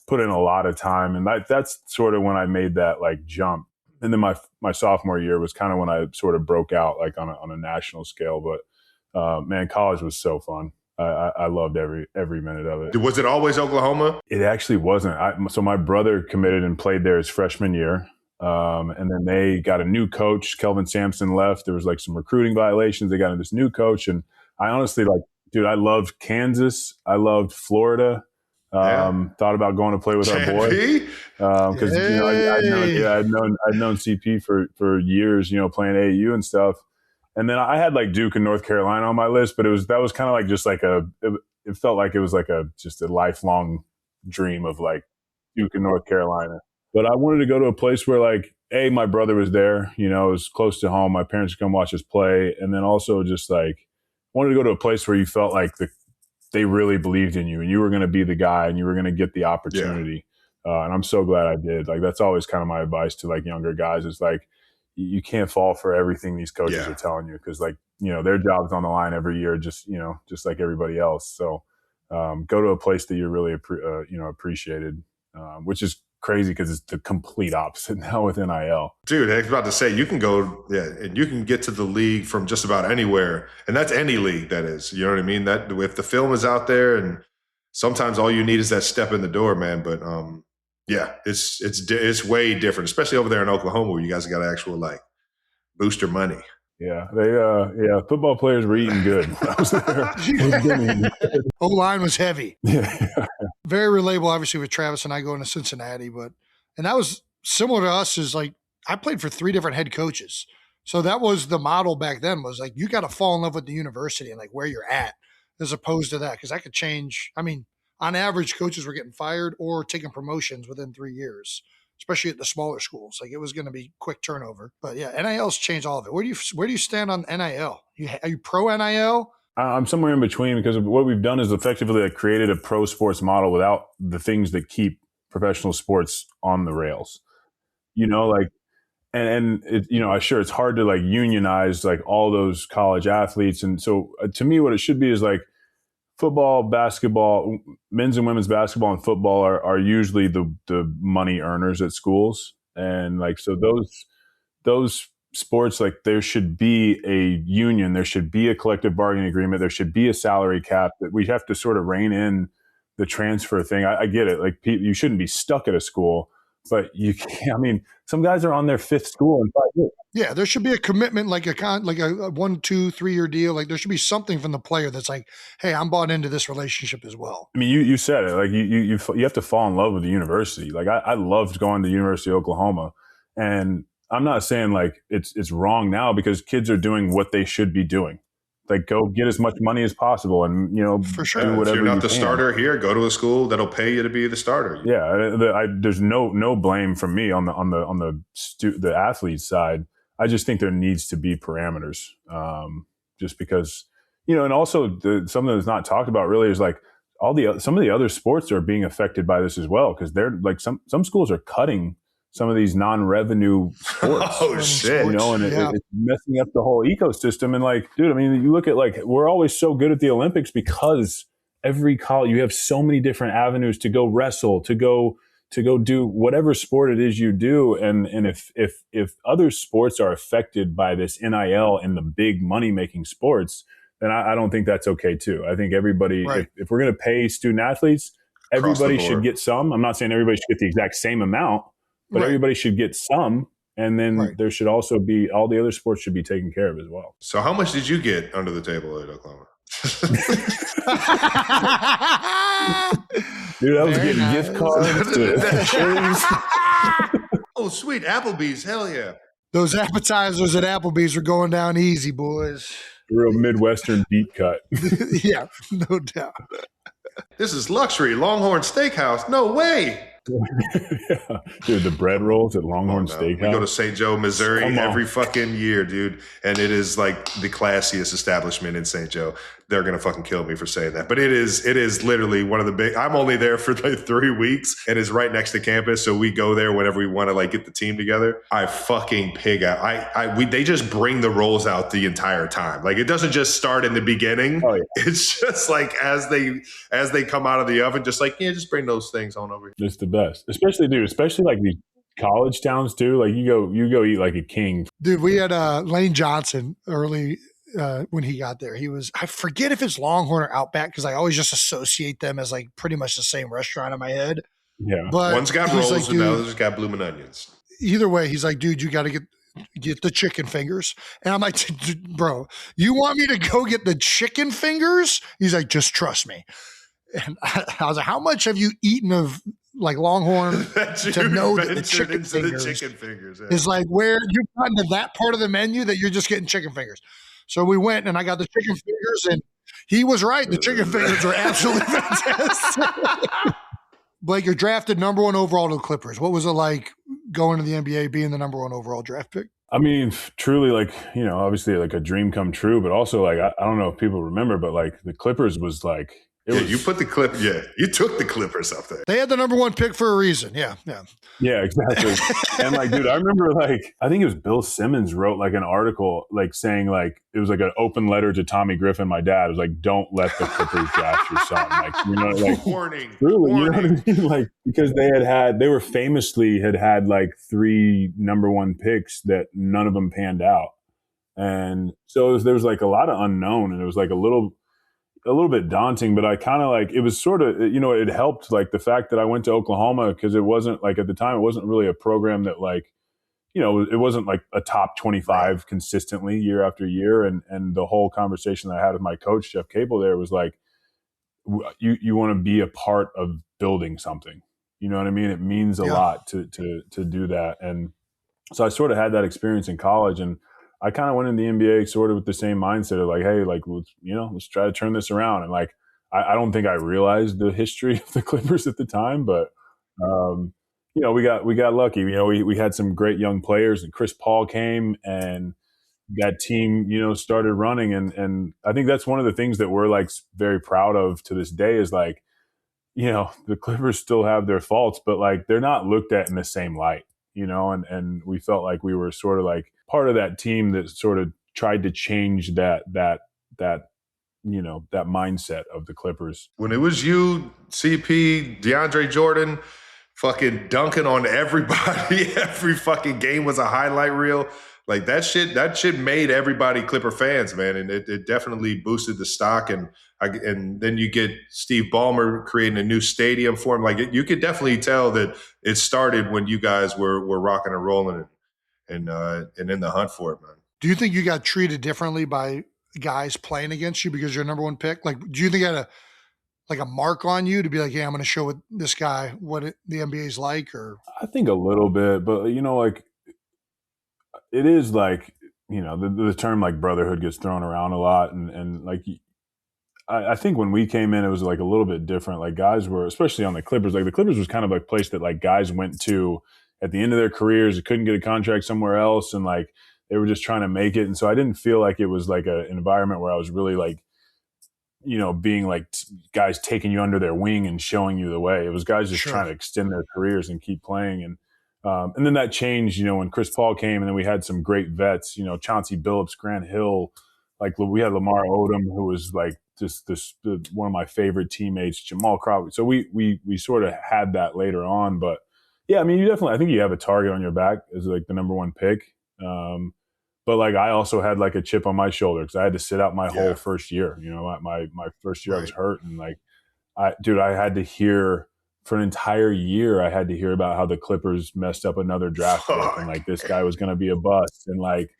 a lot of time. And that's sort of when I made that like jump. And then my sophomore year was kind of when I sort of broke out like on a national scale. But man, college was so fun. I loved every minute of it. Was it always Oklahoma? It actually wasn't. So my brother committed and played there his freshman year. And then they got a new coach. Kelvin Sampson left. There was like some recruiting violations. They got this new coach. And I honestly like, dude, I loved Kansas. I loved Florida. Thought about going to play with our boy. Cause you know, I'd known CP for years, you know, playing AAU and stuff. And then I had like Duke and North Carolina on my list, but that was kind of like just like it felt like it was like just a lifelong dream of like Duke and North Carolina. But I wanted to go to a place where like, my brother was there, you know, it was close to home. My parents could come watch us play. And then also just like wanted to go to a place where you felt like they really believed in you and you were going to be the guy and you were going to get the opportunity. Yeah. And I'm so glad I did. Like, that's always kind of my advice to like younger guys is like, you can't fall for everything these coaches are telling you. Cause like, you know, their job's on the line every year, just like everybody else. So go to a place that you're really, appreciated, which is crazy because it's the complete opposite now with NIL. Dude, I was about to say, you can go, and you can get to the league from just about anywhere. And that's any league, that is. You know what I mean? That if the film is out there, and sometimes all you need is that step in the door, man. But it's way different, especially over there in Oklahoma where you guys got actual like booster money. Yeah, football players were eating good when I was there. O-line was heavy. Yeah. Very relatable, obviously, with Travis and I going to Cincinnati. And that was similar to us, is like, I played for 3 different head coaches. So that was the model back then, was like, you got to fall in love with the university and like where you're at, as opposed to that. Cause that could change. I mean, on average, coaches were getting fired or taking promotions within 3 years, especially at the smaller schools. Like it was going to be quick turnover. But yeah, NIL's changed all of it. Where do you stand on NIL? Are you pro NIL? I'm somewhere in between because what we've done is effectively created a pro sports model without the things that keep professional sports on the rails. Like, and it, sure, it's hard to like unionize like all those college athletes. And so to me, what it should be is like football, basketball, men's and women's basketball and football are usually the money earners at schools. And like, so those sports, like there should be a union, there should be a collective bargaining agreement, there should be a salary cap. That we have to sort of rein in the transfer thing. I get it. Like you shouldn't be stuck at a school, but you can't. I mean, some guys are on their 5th school in 5 years. Yeah, there should be a commitment, like a 1, 2, 3 year deal. Like there should be something from the player that's like, hey, I'm bought into this relationship as well. I mean, you said it. Like you have to fall in love with the university. Like I loved going to the University of Oklahoma, and I'm not saying like it's wrong now because kids are doing what they should be doing. Like go get as much money as possible, and for sure. do whatever. If you're not the can. Starter here, go to a school that'll pay you to be the starter. Yeah, there's no blame from me on the athlete side. I just think there needs to be parameters, just because and also something that's not talked about really is like some of the other sports are being affected by this as well because they're like some schools are cutting some of these non-revenue sports. Oh shit! And it's messing up the whole ecosystem. And like, dude, I mean, you look at like we're always so good at the Olympics because every college you have so many different avenues to go wrestle, to go do whatever sport it is you do. And if other sports are affected by this NIL and the big money making sports, then I don't think that's okay too. I think everybody, right. if we're going to pay student athletes, everybody should get some. I'm not saying everybody should get the exact same amount. But everybody should get some, and then there should also be all the other sports should be taken care of as well. So how much did you get under the table at Oklahoma? Dude, I was getting gift cards. Oh, sweet. Applebee's. Hell yeah. Those appetizers at Applebee's are going down easy, boys. Real Midwestern deep cut. Yeah, no doubt. This is luxury. Longhorn Steakhouse. No way. Yeah. Dude, the bread rolls at Longhorn Steakhouse. We go to St. Joe, Missouri every fucking year, dude. And it is like the classiest establishment in St. Joe. They're going to fucking kill me for saying that. But it is literally one of the big, I'm only there for like 3 weeks and it's right next to campus. So we go there whenever we want to like get the team together. I fucking pig out. They just bring the rolls out the entire time. Like it doesn't just start in the beginning. Oh, yeah. It's just like as they come out of the oven, just like, yeah, just bring those things on over here. It's the best. Especially like these college towns too. Like you go eat like a king. Dude, we had Lane Johnson early when he got there. I forget if it's Longhorn or Outback because I always just associate them as like pretty much the same restaurant in my head. Yeah. But one's got rolls like, and the other's got bloomin' onions. Either way, he's like, dude, you got to get the chicken fingers. And I'm like, bro, you want me to go get the chicken fingers? He's like, just trust me. And I was like, how much have you eaten of like Longhorn to know that the chicken fingers is like where you've gotten to that part of the menu that you're just getting chicken fingers. So we went and I got the chicken fingers and he was right. The chicken fingers were absolutely fantastic. Blake, you're drafted number 1 overall to the Clippers. What was it like going to the NBA, being the number 1 overall draft pick? I mean, truly, like, obviously like a dream come true, but also like, I don't know if people remember, but like the Clippers was like, you put the clip. Yeah, you took the Clippers up there. They had the number 1 pick for a reason. Yeah, exactly. And like, dude, I remember like I think it was Bill Simmons wrote like an article like saying like it was like an open letter to Tommy Griffin, my dad. It was like, don't let the Clippers draft your son. Like, like warning. Truly, you know what I mean? Like because they were famously had like 3 number 1 picks that none of them panned out, and so there was like a lot of unknown, and it was like a little bit daunting, but I kind of like, it was sort of, it helped like the fact that I went to Oklahoma because it wasn't like at the time, it wasn't really a program that like, it wasn't like a top 25 consistently year after year. And the whole conversation that I had with my coach, Jeff Capel there was like, you want to be a part of building something, you know what I mean? It means a lot to do that. And so I sort of had that experience in college, and I kind of went in the NBA sort of with the same mindset of like, hey, like, let's try to turn this around. And like, I don't think I realized the history of the Clippers at the time, but we got lucky. We had some great young players, and Chris Paul came, and that team, started running, and I think that's one of the things that we're like very proud of to this day is like, the Clippers still have their faults, but like they're not looked at in the same light, and we felt like we were sort of like part of that team that sort of tried to change that mindset of the Clippers. When it was you, CP, DeAndre Jordan, fucking dunking on everybody, every fucking game was a highlight reel. Like that shit made everybody Clipper fans, man. And it definitely boosted the stock. And then you get Steve Ballmer creating a new stadium for him. Like you could definitely tell that it started when you guys were rocking and rolling and in the hunt for it, man. Do you think you got treated differently by guys playing against you because you're number one pick? Like, do you think you had a mark on you to be like, yeah, I'm going to show this guy what the NBA is like? Or I think a little bit, but like it is like, the term like brotherhood gets thrown around a lot. And like, I think when we came in, it was like a little bit different. Like guys were, especially on the Clippers, like the Clippers was kind of like a place that like guys went to at the end of their careers, couldn't get a contract somewhere else. And like, they were just trying to make it. And so I didn't feel like it was like an environment where I was really like, being like guys taking you under their wing and showing you the way. It was guys just trying to extend their careers and keep playing. And then that changed, when Chris Paul came, and then we had some great vets, Chauncey Billups, Grant Hill, like we had Lamar Odom, who was like just one of my favorite teammates, Jamal Crawford. So we sort of had that later on, but yeah, I mean, I think you have a target on your back as like the number one pick. But like I also had like a chip on my shoulder because I had to sit out my whole first year. My first year I was hurt, and like I had to hear for an entire year. I had to hear about how the Clippers messed up another draft pick, and like this guy was going to be a bust, and like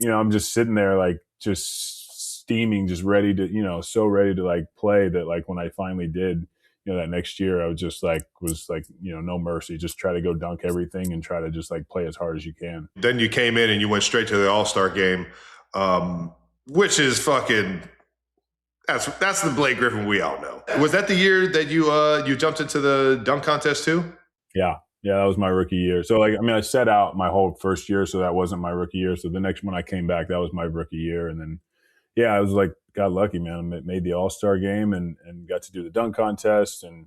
I'm just sitting there like just steaming, just ready to so ready to like play that like when I finally did. That next year I was like, no mercy, just try to go dunk everything and try to just like play as hard as you can. Then you came in and you went straight to the All-Star game, which is fucking, that's the Blake Griffin we all know. Was that the year that you jumped into the dunk contest too? Yeah, that was my rookie year. So like, I mean, I set out my whole first year, so that wasn't my rookie year. So the next one I came back, that was my rookie year. And then, yeah, I was like, got lucky, man. I made the All-Star game and got to do the dunk contest and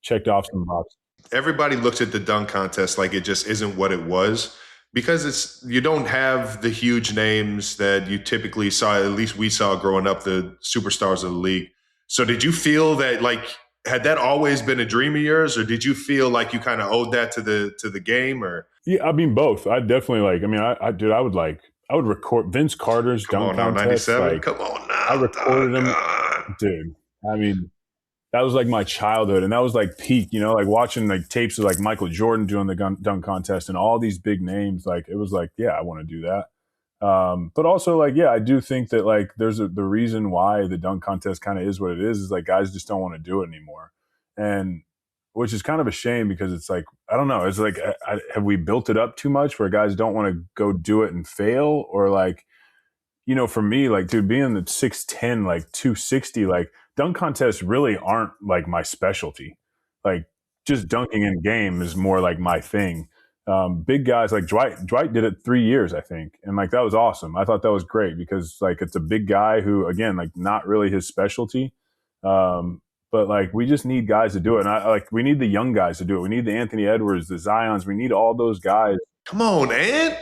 checked off some boxes. Everybody looks at the dunk contest like it just isn't what it was because you don't have the huge names that you typically saw, at least we saw growing up, the superstars of the league. So did you feel that like, had that always been a dream of yours, or did you feel like you kind of owed that to the game? Or yeah, I mean both. I definitely like. I mean, I would record Vince Carter's dunk contest. 97. Like, come on now. I recorded him, dude. I mean, that was like my childhood, and that was like peak. Like watching like tapes of like Michael Jordan doing the dunk contest and all these big names. Like it was like, yeah, I want to do that. But also like, yeah, I do think that like there's the reason why the dunk contest kind of is what it is like guys just don't want to do it anymore, and which is kind of a shame because it's like, I don't know, it's like, have we built it up too much where guys don't want to go do it and fail? Or like, for me, like, dude, being the 6'10", like 260, like dunk contests really aren't like my specialty. Like just dunking in game is more like my thing. Big guys like Dwight did it 3 years, I think. And like, that was awesome. I thought that was great because like, it's a big guy who, again, like not really his specialty. But like, we just need guys to do it. And we need the young guys to do it. We need the Anthony Edwards, the Zions. We need all those guys. Come on, Ant.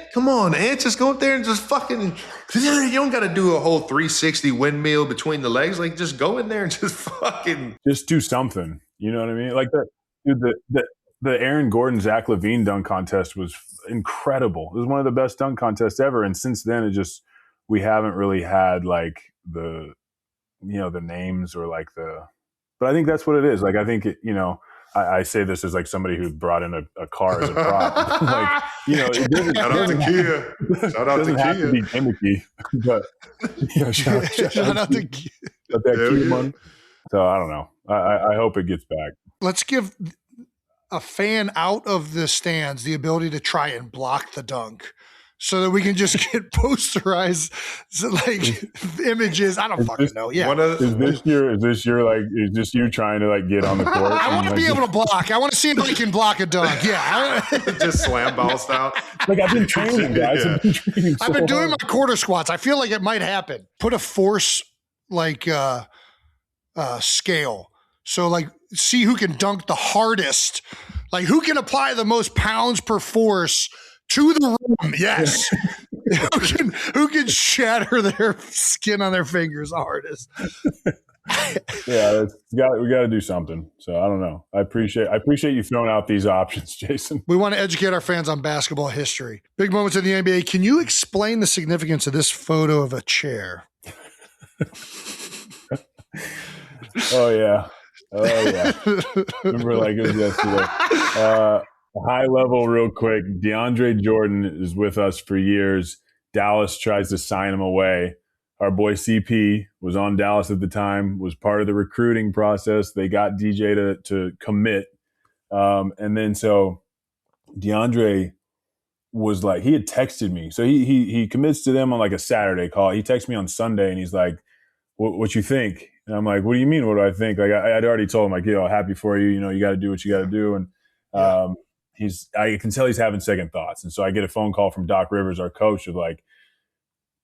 Just go up there and just fucking, you don't got to do a whole 360 windmill between the legs. Like just go in there and just fucking. Just do something. You know what I mean? Like the Aaron Gordon, Zach LaVine dunk contest was incredible. It was one of the best dunk contests ever. And since then we haven't really had like the names or like but I think that's what it is. Like, I think, I say this as like somebody who brought in a car as a prop. Like, shout out to Kia. Shout out to Kia. To be gimmicky, but shout out to Kia. That Kia one. So I don't know. I hope it gets back. Let's give a fan out of the stands the ability to try and block the dunk. so that we can just get posterized like images. I don't fucking know. Yeah. Is this you trying to like get on the court? I want to be able to block. I want to see if I can block a dunk. Yeah. Just slam ball style. Like I've been training, guys. Yeah. I've been doing my quarter squats. I feel like it might happen. Put a force like scale. So like see who can dunk the hardest. Like who can apply the most pounds per force to the rim. Yes. who can shatter their skin on their fingers the hardest. Yeah, we got to do something. So I don't know. I appreciate you throwing out these options, Jason. We want to educate our fans on basketball history. Big moments in the NBA. Can you explain the significance of this photo of a chair? Oh yeah. Remember like it was yesterday. High level real quick. DeAndre Jordan is with us for years. Dallas tries to sign him away. Our boy CP was on Dallas at the time, was part of the recruiting process. They got DJ to commit. And then so DeAndre was like, he had texted me. So he commits to them on like a Saturday call. He texted me on Sunday and he's like, what you think? And I'm like, what do you mean? What do I think? Like I'd already told him like, happy for you. You got to do what you got to do. And I can tell he's having second thoughts. And so I get a phone call from Doc Rivers, our coach, of like,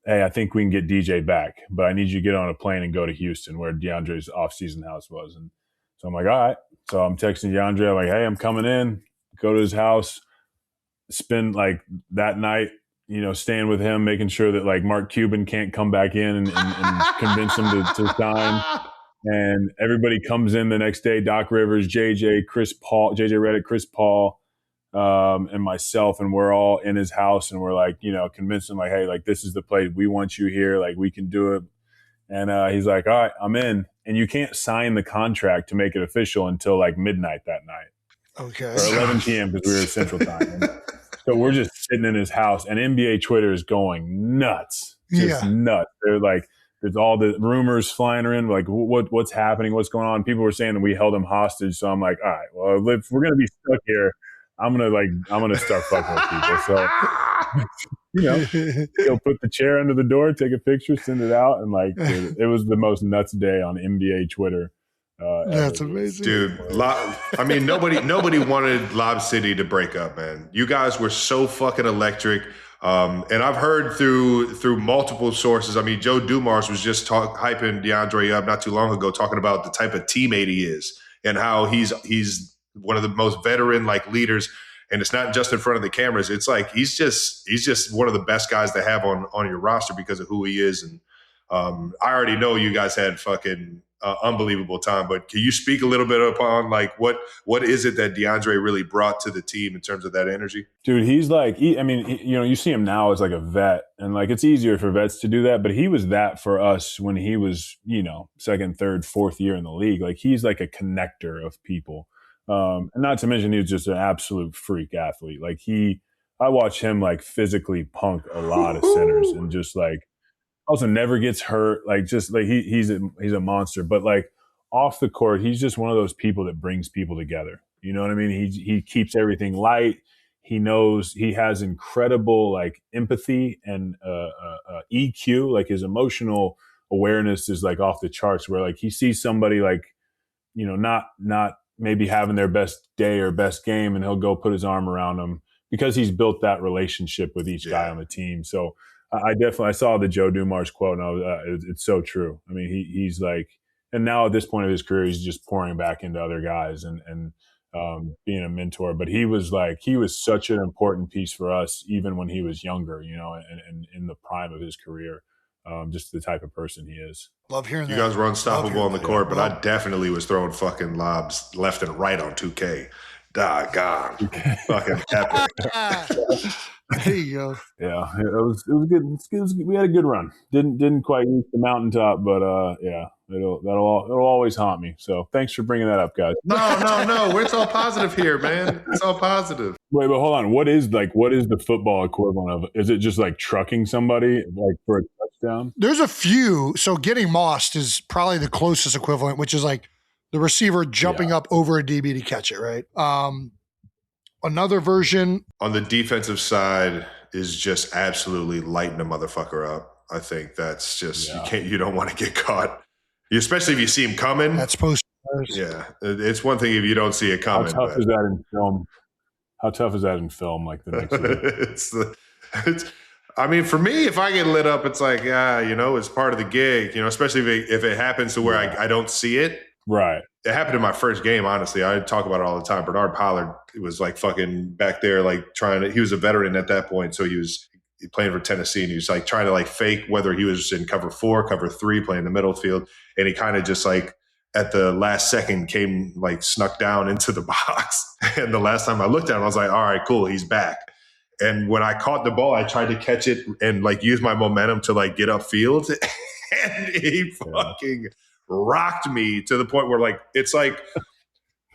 hey, I think we can get DJ back, but I need you to get on a plane and go to Houston where DeAndre's off-season house was. And so I'm like, all right. So I'm texting DeAndre, I'm like, hey, I'm coming in, go to his house, spend like that night, staying with him, making sure that like Mark Cuban can't come back in and convince him to sign. And everybody comes in the next day, Doc Rivers, JJ Redick, Chris Paul, and myself, and we're all in his house and we're like, convincing him like, hey, like this is the play. We want you here. Like we can do it. And he's like, all right, I'm in. And you can't sign the contract to make it official until like midnight that night. Okay. Or 11 p.m. because we were at Central Time. And so we're just sitting in his house and NBA Twitter is going nuts. Just nuts. They're like, there's all the rumors flying around, like what's happening, what's going on. People were saying that we held him hostage. So I'm like, all right, well, if we're gonna be stuck here, I'm gonna start fucking with people. So he'll put the chair under the door, take a picture, send it out, and like it was the most nuts day on NBA Twitter. That's amazing, dude. Nobody wanted Lob City to break up, man. You guys were so fucking electric. And I've heard through multiple sources. I mean, Joe Dumars was just hyping DeAndre up not too long ago, talking about the type of teammate he is and how he's one of the most veteran like leaders. And it's not just in front of the cameras. It's like he's just one of the best guys to have on your roster because of who he is. And I already know you guys had fucking unbelievable time, but can you speak a little bit upon like what is it that DeAndre really brought to the team in terms of that energy? Dude, he's like, you see him now as like a vet, and like it's easier for vets to do that, but he was that for us when he was, second, third, fourth year in the league. Like he's like a connector of people. And not to mention he was just an absolute freak athlete. Like I watch him like physically punk a lot of centers and just like also never gets hurt. Like just like he's a monster, but like off the court, he's just one of those people that brings people together. You know what I mean? He keeps everything light. He knows he has incredible like empathy and EQ. Like his emotional awareness is like off the charts. Where like he sees somebody like not maybe having their best day or best game, and he'll go put his arm around them because he's built that relationship with each guy on the team. So I saw the Joe Dumars quote, and it's so true. I mean, he's like, and now at this point of his career, he's just pouring back into other guys and being a mentor. But he was such an important piece for us, even when he was younger, and in the prime of his career, just the type of person he is. Love hearing that. You guys were unstoppable on the court, but I definitely was throwing fucking lobs left and right on 2K. God, fucking epic. There you go. Yeah, it was good. We had a good run. Didn't quite reach the mountaintop, but that'll always haunt me. So thanks for bringing that up, guys. No. It's all positive here, man. It's all positive. Wait, but hold on. What is the football equivalent of? Is it just like trucking somebody like for a touchdown? There's a few. So getting mossed is probably the closest equivalent, which is like the receiver jumping up over a DB to catch it, right? Another version on the defensive side, is just absolutely lighting a motherfucker up. I think that's just you don't want to get caught, especially if you see him coming. That's supposed to. Yeah, it's one thing if you don't see it coming. How tough is that in film? How tough is that in film? Like the next it's. I mean, for me, if I get lit up, it's like, it's part of the gig, especially if it happens to where I don't see it. Right. It happened in my first game, honestly. I talk about it all the time. Bernard Pollard was like fucking back there, like he was a veteran at that point. So he was playing for Tennessee, and he was like trying to like fake whether he was in cover 4, cover 3, playing the middle field. And he kind of just like at the last second came like snuck down into the box. And the last time I looked at him, I was like, all right, cool, he's back. And when I caught the ball, I tried to catch it and like use my momentum to like get upfield. And he fucking rocked me to the point where like, it's like,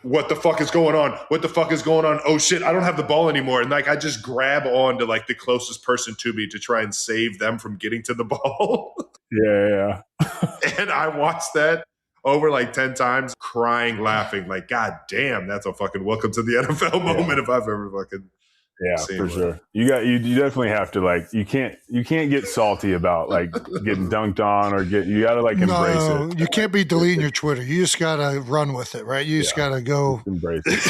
what the fuck is going on? What the fuck is going on? Oh shit, I don't have the ball anymore. And like, I just grab on to like the closest person to me to try and save them from getting to the ball. Yeah. And I watched that over like 10 times, crying, laughing, like, God damn, that's a fucking welcome to the NFL moment if I've ever fucking seen for one. sure. You definitely have to like you can't get salty about like getting dunked on or you gotta like embrace it. You can't be deleting your Twitter. You just gotta run with it, right? You just gotta go embrace it.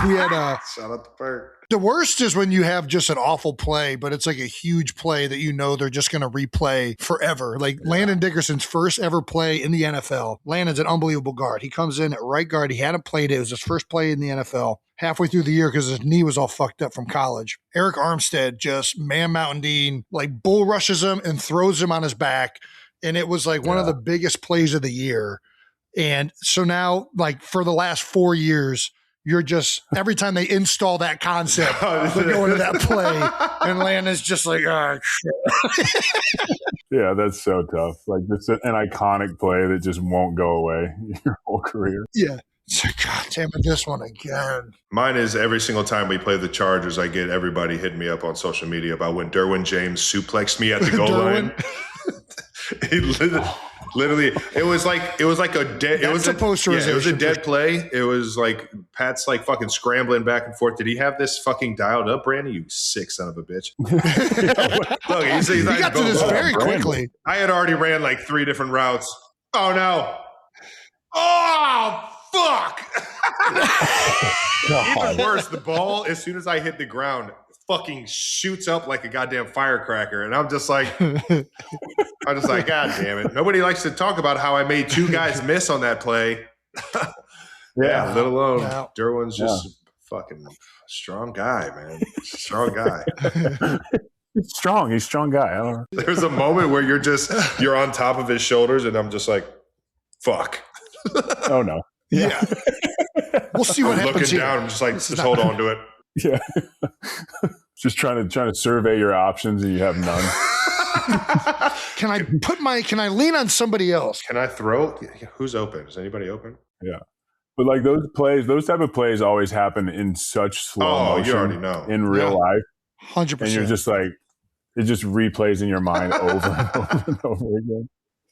We had shout out to Perk. The worst is when you have just an awful play, but it's like a huge play that they're just going to replay forever. Like Landon Dickerson's first ever play in the NFL. Landon's an unbelievable guard. He comes in at right guard. He hadn't played it. It was his first play in the NFL. Halfway through the year because his knee was all fucked up from college. Eric Armstead just Mountain Dean, like bull rushes him and throws him on his back. And it was like one of the biggest plays of the year. And so now, like for the last 4 years, you're just every time they install that concept, they go into that play, and Landon's just like, oh shit. Yeah, that's so tough. Like it's an iconic play that just won't go away your whole career. Yeah. So, God damn it, this one again. Mine is every single time we play the Chargers, I get everybody hitting me up on social media about when Derwin James suplexed me at the goal line. He literally, it was like a dead. It was a posterization. It was a dead play. It was like Pat's like fucking scrambling back and forth. Did he have this fucking dialed up, Brandon? You sick son of a bitch! Look, he got to this very quickly. I had already ran like 3 different routes. Oh no! Oh fuck! Even worse, the ball as soon as I hit the ground fucking shoots up like a goddamn firecracker, and I'm just like, God damn it! Nobody likes to talk about how I made 2 guys miss on that play. Let alone Derwin's just fucking strong guy, man. Strong guy. He's strong. He's a strong guy. I don't know. There's a moment where you're on top of his shoulders, and I'm just like, fuck. Oh no. Yeah. We'll see what happens. Looking down, I'm just like, just hold on to it. Yeah. Just trying to survey your options and you have none. Can I lean on somebody else? Can I throw? Who's open? Is anybody open? Yeah. But like those type of plays always happen in such slow motion. You already know. In real life. 100%. And you're just like, it just replays in your mind over and over and over again.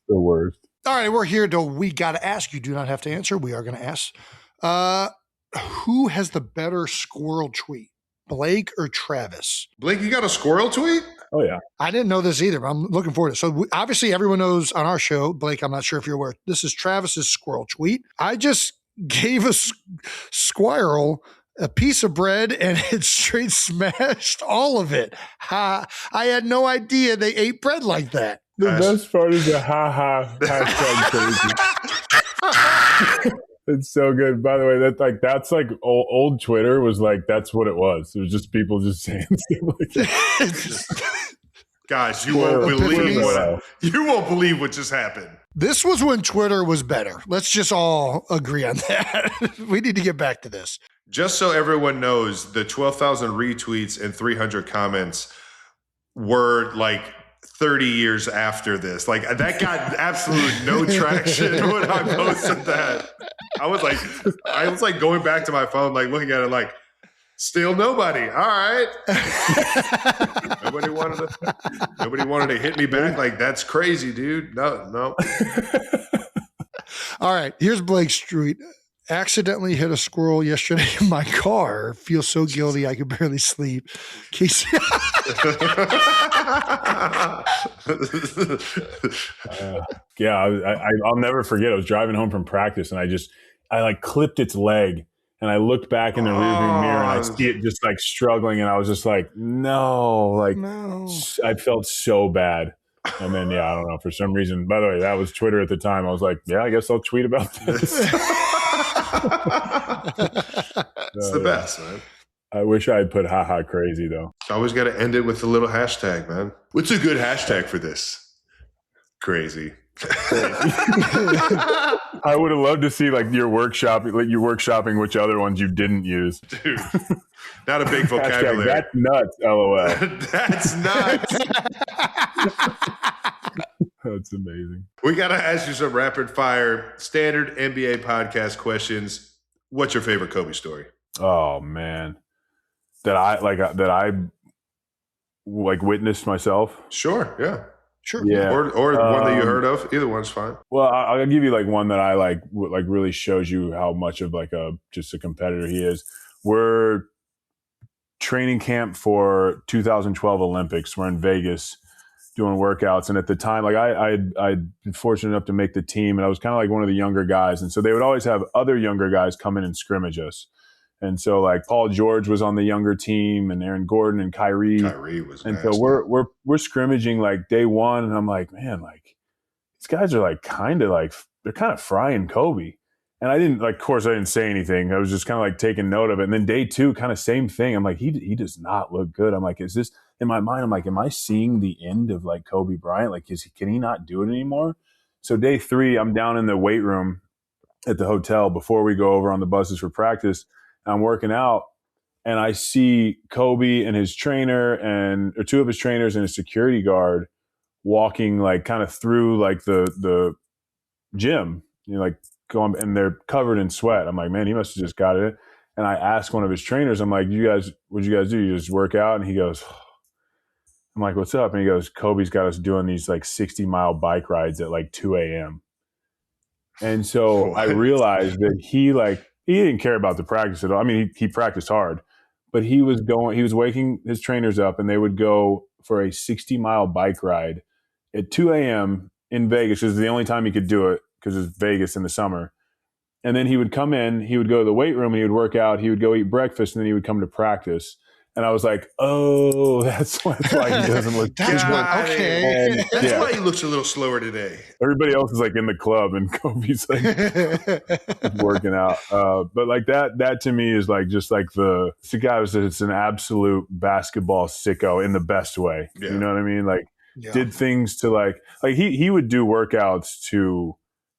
The worst. All right, we're here to we got to ask. You do not have to answer. We are going to ask. Who has the better squirrel tweet, Blake or Travis? Blake, you got a squirrel tweet? Oh, yeah. I didn't know this either, but I'm looking forward to it. So obviously everyone knows on our show, Blake, I'm not sure if you're aware, this is Travis's squirrel tweet. I just gave a squirrel a piece of bread and it straight smashed all of it. I had no idea they ate bread like that. The best part is the hashtag crazy. It's so good. By the way, that's like old Twitter was like, that's what it was. It was just people just saying stuff like that. Guys, you won't believe what just happened. This was when Twitter was better. Let's just all agree on that. We need to get back to this. Just so everyone knows, the 12,000 retweets and 300 comments were like 30 years after this. Like that got absolute no traction when I posted that. I was like going back to my phone, like looking at it like, still nobody. All right. Nobody wanted to hit me back. Like, that's crazy, dude. No. All right. Here's Blake's tweet. accidentally hit a squirrel yesterday in my car. Feel so guilty I could barely sleep. Casey. I'll never forget. I was driving home from practice, and I like clipped its leg, and I looked back in the rearview mirror, and I see it just like struggling, and I was just like, no. I felt so bad. And then, I don't know, for some reason, by the way, that was Twitter at the time. I was like, I guess I'll tweet about this. It's the best, man. I wish I had put haha crazy, though. Always got to end it with a little hashtag, man. What's a good hashtag for this? Crazy. I would have loved to see like you workshopping which other ones you didn't use. Dude, not a big vocabulary. That's nuts, LOL. That's nuts. That's amazing. We got to ask you some rapid fire standard NBA podcast questions. What's your favorite Kobe story? Oh man. That I witnessed myself. Sure. Yeah. Sure. Yeah. Or one that you heard of. Either one's fine. Well, I'll give you like one that I like really shows you how much of like just a competitor he is. We're training camp for 2012 Olympics. We're in Vegas doing workouts. And at the time, like I'd been fortunate enough to make the team, and I was kind of like one of the younger guys. And so they would always have other younger guys come in and scrimmage us. And so like Paul George was on the younger team, and Aaron Gordon and Kyrie. Kyrie was and nasty. so we're scrimmaging like day one, and I'm like, man, like these guys are like they're kind of frying Kobe. And I didn't of course I didn't say anything. I was just kind of like taking note of it. And then day two, kind of same thing. I'm like, he does not look good. I'm like, is this in my mind? I'm like, am I seeing the end of like Kobe Bryant? Like, can he not do it anymore? So day three, I'm down in the weight room at the hotel before we go over on the buses for practice. I'm working out, and I see Kobe and his trainer or two of his trainers and a security guard walking like kind of through like the gym, like going, and they're covered in sweat. I'm like, man, he must have just got it. And I asked one of his trainers, I'm like, what'd you guys do? You just work out? And he goes, I'm like, what's up? And he goes, Kobe's got us doing these like 60-mile bike rides at like 2 a.m. And so I realized that he didn't care about the practice at all. I mean, he practiced hard, but he was waking his trainers up, and they would go for a 60-mile bike ride at 2 a.m. in Vegas. This is the only time he could do it because it's Vegas in the summer. And then he would come in, he would go to the weight room, he would work out, he would go eat breakfast, and then he would come to practice. And I was like, oh, that's why he doesn't look That's good. why, okay. And, That's why he looks a little slower today. Everybody else is like in the club, and Kobe's like working out. But like that to me is like just like the guy it's an absolute basketball sicko in the best way. Yeah. You know what I mean? Like did things to like he would do workouts to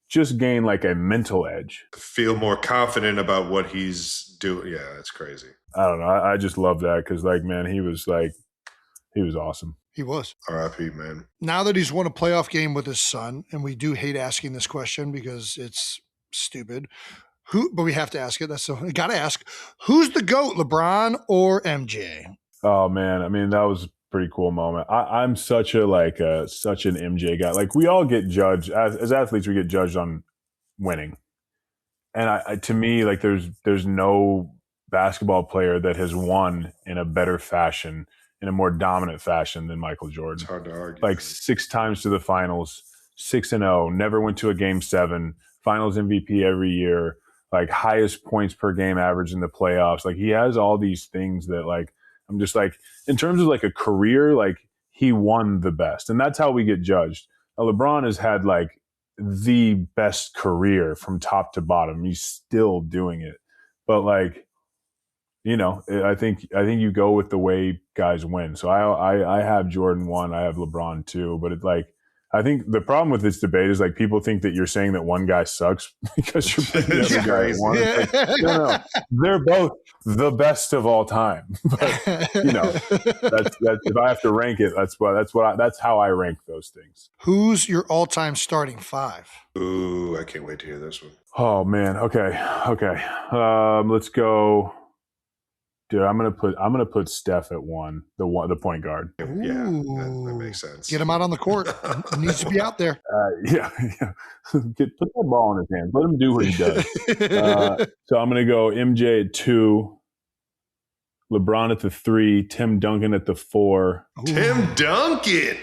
just gain like a mental edge. Feel more confident about what he's doing. Yeah, that's crazy. I don't know. I just love that because like, man, he was awesome. He was. R.I.P., man. Now that he's won a playoff game with his son, and we do hate asking this question because it's stupid. But we have to ask it. Got to ask. Who's the GOAT, LeBron or MJ? Oh man, I mean that was a pretty cool moment. I'm such an MJ guy. Like we all get judged as athletes. We get judged on winning, and to me, like there's no basketball player that has won in a better fashion, in a more dominant fashion than Michael Jordan. It's hard to argue. Like 6 times to the finals, 6-0, never went to a game 7, finals MVP every year, like highest points per game average in the playoffs. Like he has all these things that like, I'm just like, in terms of like a career, like he won the best. And that's how we get judged. Now, LeBron has had like the best career from top to bottom. He's still doing it. But like, you know, I think you go with the way guys win. So I have Jordan 1, I have LeBron 2, but it's like, I think the problem with this debate is like people think that you're saying that one guy sucks because you're putting the other guy at 1. It's like, no, they're both the best of all time. But you know, that's if I have to rank it, that's how I rank those things. Who's your all-time starting 5? Ooh, I can't wait to hear this one. Oh man, okay. Let's go. Dude, I'm gonna put Steph at one, the point guard. Yeah, that makes sense. Get him out on the court. He needs to be out there. Yeah. Put that ball in his hands. Let him do what he does. So I'm gonna go MJ at 2, LeBron at the 3, Tim Duncan at the 4. Tim Duncan.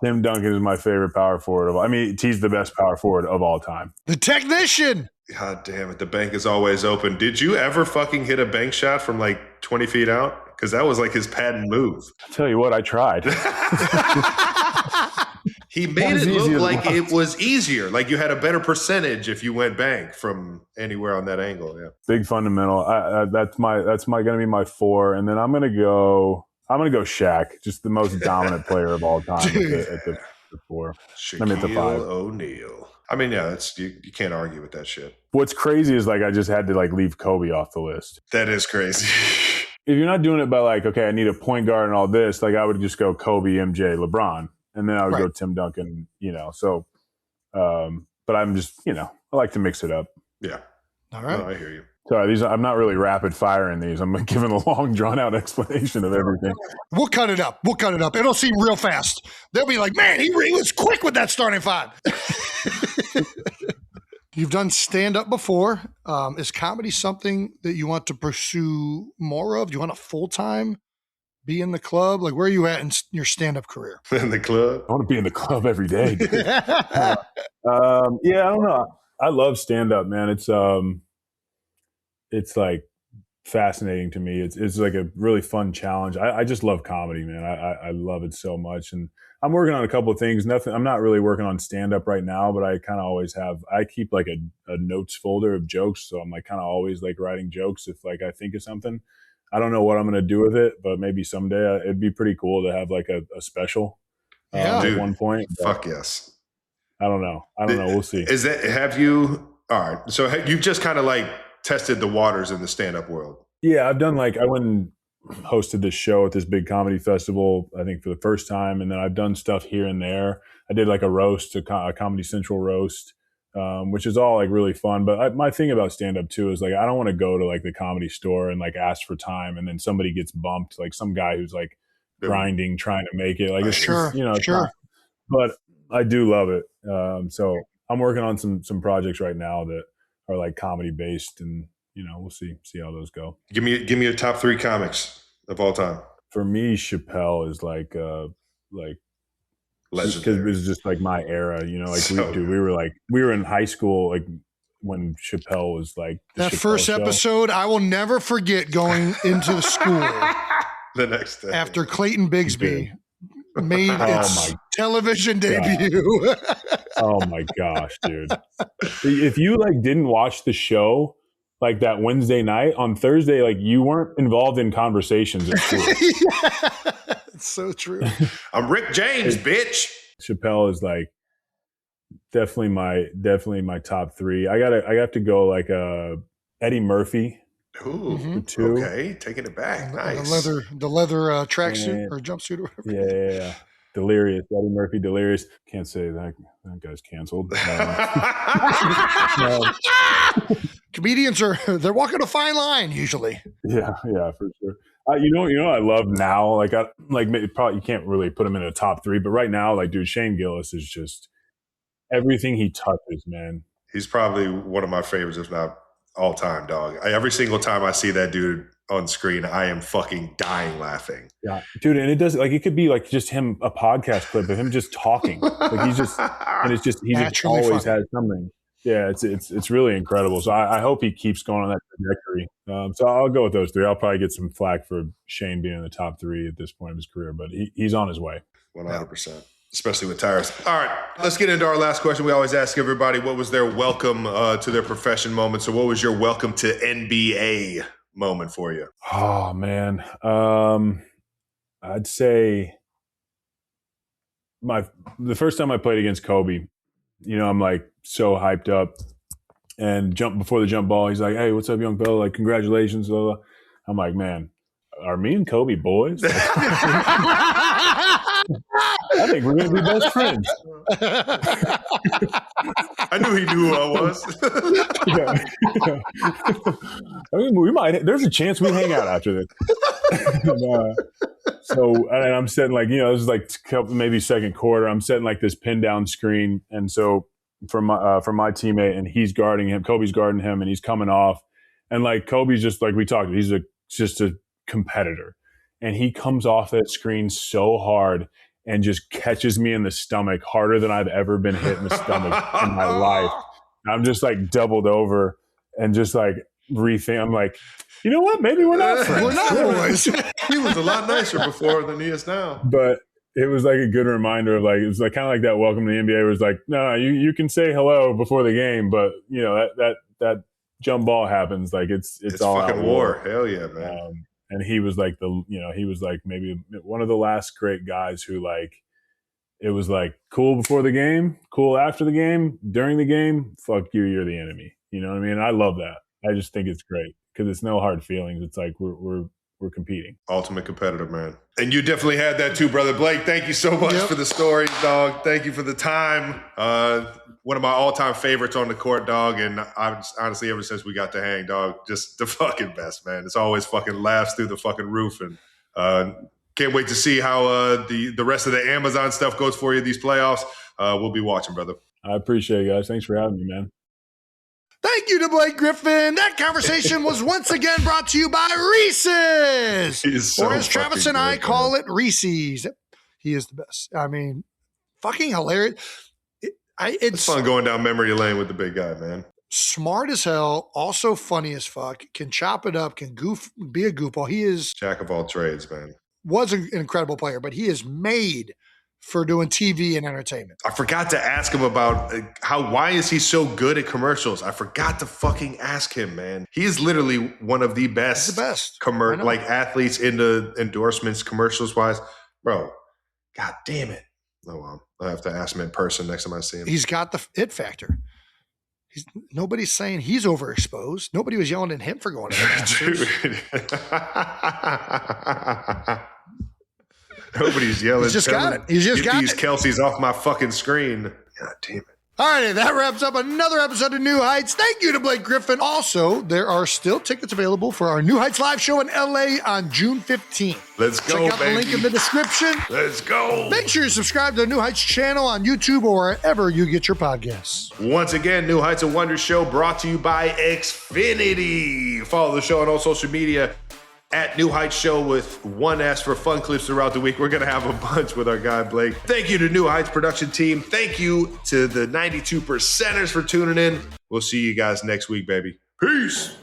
Tim Duncan is my favorite power forward of all. I mean, he's the best power forward of all time. The technician. God damn it. The bank is always open. Did you ever fucking hit a bank shot from like 20 feet out? Because that was like his patent move. I'll tell you what, I tried. He made it look like it was easier. Like you had a better percentage if you went bank from anywhere on that angle. Yeah. Big fundamental. That's going to be my 4. And then I'm going to go Shaq, just the most dominant player of all time at the 4. Shaquille at the 5. O'Neal. I mean, yeah, you can't argue with that shit. What's crazy is like I just had to like leave Kobe off the list. That is crazy. If you're not doing it by like, okay, I need a point guard and all this, like I would just go Kobe, MJ, LeBron, and then I would go Tim Duncan, So, but I'm just, I like to mix it up. Yeah. All right. No, I hear you. Sorry, I'm not really rapid firing these. I'm giving a long, drawn out explanation of everything. We'll cut it up. It'll seem real fast. They'll be like, man, he was quick with that starting 5. You've done stand-up before. Is comedy something that you want to pursue more of? Do you want to full-time be in the club? Like, where are you at in your stand-up career? In the club? I want to be in the club every day. Yeah, I don't know. I love stand-up, man. It's like fascinating to me. It's like a really fun challenge. I just love comedy, man. I love it so much. And I'm working on a couple of things. I'm not really working on stand-up right now, but I kind of always have. I keep like a notes folder of jokes, so I'm like kind of always like writing jokes if like I think of something. I don't know what I'm going to do with it, but maybe someday it'd be pretty cool to have like a special at one point. Fuck yes. I don't know. We'll see. All right. So you've just kind of like tested the waters in the stand-up world. Yeah, I've done I went and hosted this show at this big comedy festival, I think for the first time. And then I've done stuff here and there. I did like a roast, a Comedy Central roast, which is all like really fun. But my thing about stand-up too is like, I don't want to go to like the Comedy Store and like ask for time. And then somebody gets bumped, like some guy who's like grinding, trying to make it. Like, it's sure. But I do love it. So I'm working on some projects right now that are like comedy based, and we'll see how those go. Give me your top 3 comics of all time. For me, Chappelle is like legendary, because it was just like my era. We were in high school like when Chappelle was like that Chappelle first show. episode. I will never forget going into the school the next day after Clayton Bigsby made its television debut. Oh my gosh, dude. If you like didn't watch the show like that Wednesday night, on Thursday, like you weren't involved in conversations at school. It's so true. I'm Rick James, bitch. Chappelle is like definitely my top 3. I have to go like Eddie Murphy. Ooh, 2. Okay, taking it back. Nice. The leather tracksuit or jumpsuit or whatever. Yeah. Delirious, Eddie Murphy, Delirious. Can't say that guy's canceled. Comedians they're walking a fine line usually. Yeah, for sure. You know, I love now. Probably you can't really put him in a top 3, but right now, like, dude, Shane Gillis is just everything he touches, man. He's probably one of my favorites, if not all time, dog. Every single time I see that dude on screen, I am fucking dying laughing. Yeah, dude, and it does like it could be like just him, a podcast clip of him just talking. Like he just always has something. Yeah, it's really incredible. So I hope he keeps going on that trajectory. So I'll go with those 3. I'll probably get some flack for Shane being in the top 3 at this point of his career, but he's on his way. 100%. Especially with tires. All right, let's get into our last question. We always ask everybody what was their welcome to their profession moment. So what was your welcome to NBA moment for you? Oh, man. I'd say the first time I played against Kobe, I'm like so hyped up, and before the jump ball, he's like, "Hey, what's up, young fella? Like, congratulations." Blah, blah. I'm like, man, are me and Kobe boys? I think we're going to be best friends. I knew he knew who I was. I mean, we might. There's a chance we hang out after this. And I'm setting like, this is like maybe second quarter. I'm setting like this pin down screen, and so for my teammate, and he's guarding him. Kobe's guarding him, and he's coming off, and like Kobe's just like we talked. He's just a competitor, and he comes off that screen so hard and just catches me in the stomach harder than I've ever been hit in the stomach in my life. And I'm just like doubled over and just like rethink. I'm like, you know what? Maybe we're not friends. We're not boys. He was a lot nicer before than he is now. But it was like a good reminder of like, it was like kind of like that welcome to the NBA was like, no, you can say hello before the game, but that jump ball happens. Like it's all fucking war. Hell yeah, man. And he was like he was like maybe one of the last great guys who like, it was like cool before the game, cool after the game, during the game, fuck you, you're the enemy. You know what I mean? I love that. I just think it's great because it's no hard feelings. It's like we're competing. Ultimate competitor, man. And you definitely had that too, brother Blake. Thank you so much for the story, dog. Thank you for the time. One of my all-time favorites on the court, dog. And honestly, ever since we got to hang, dog, just the fucking best, man. It's always fucking laughs through the fucking roof. And can't wait to see how the rest of the Amazon stuff goes for you these playoffs. We'll be watching, brother. I appreciate it, guys. Thanks for having me, man. Thank you to Blake Griffin. That conversation was once again brought to you by Reese's. So or as Travis and I call it, Reese's. He is the best. I mean, fucking hilarious. It's fun going down memory lane with the big guy, man. Smart as hell, also funny as fuck, can chop it up, can be a goofball. He is jack of all trades, man. Was an incredible player, but he is made for doing TV and entertainment. I forgot to ask him about why is he so good at commercials? I forgot to fucking ask him, man. He is literally one of the best. He's the best. Like athletes into endorsements, commercials wise. Bro, god damn it. Oh, well, I'll have to ask him in person next time I see him. He's got the it factor. Nobody's saying he's overexposed. Nobody was yelling at him for going to the Masters. Nobody's yelling. He's just got it. He's just got these Kelseys off my fucking screen. God damn it. All righty, that wraps up another episode of New Heights. Thank you to Blake Griffin. Also, there are still tickets available for our New Heights live show in LA on June 15th. Let's go, Check out the link in the description. Let's go. Make sure you subscribe to the New Heights channel on YouTube or wherever you get your podcasts. Once again, New Heights, a Wonder show brought to you by Xfinity. Follow the show on all social media at New Heights Show with 1S for fun clips throughout the week. We're going to have a bunch with our guy, Blake. Thank you to New Heights production team. Thank you to the 92%ers for tuning in. We'll see you guys next week, baby. Peace.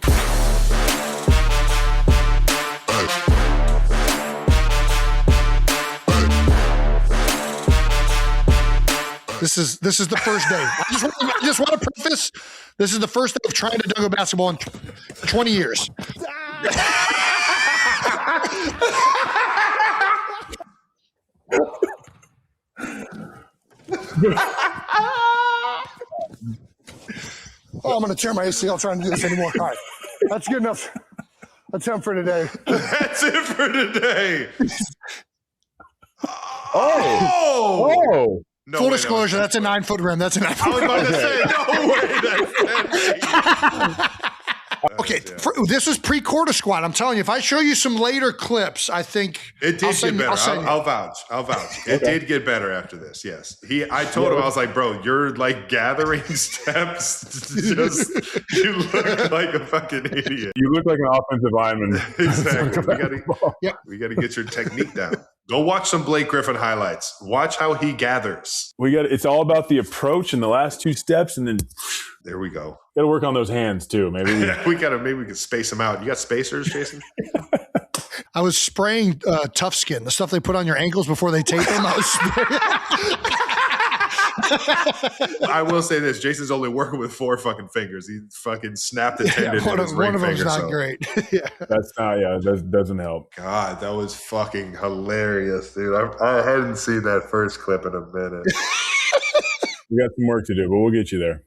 This is the first day. I just want to preface, this is the first day of trying to dunk a basketball in 20 years. I'm going to tear my ACL trying to do this anymore. All right. That's good enough. That's it for today. That's it for today. Oh. No Full disclosure, that's a 9-foot rim. That's a 9-foot rim. I was about to say, no way. That's okay, this was pre-quarter squat. I'm telling you, if I show you some later clips, I think it did get better. I'll vouch. It did get better after this. Yes, I told him, I was like, bro, you're like gathering steps. You look like a fucking idiot. You look like an offensive lineman. Exactly. We got to get your technique down. Go watch some Blake Griffin highlights. Watch how he gathers. It's all about the approach and the last two steps, and then there we go. Got to work on those hands too. Maybe we can space them out. You got spacers, Jason? I was spraying Tough Skin, the stuff they put on your ankles before they tape them. I will say this: Jason's only working with 4 fucking fingers. He fucking snapped the tendon. One of them's not great. That's not. Yeah, that doesn't help. God, that was fucking hilarious, dude. I hadn't seen that first clip in a minute. We got some work to do, but we'll get you there.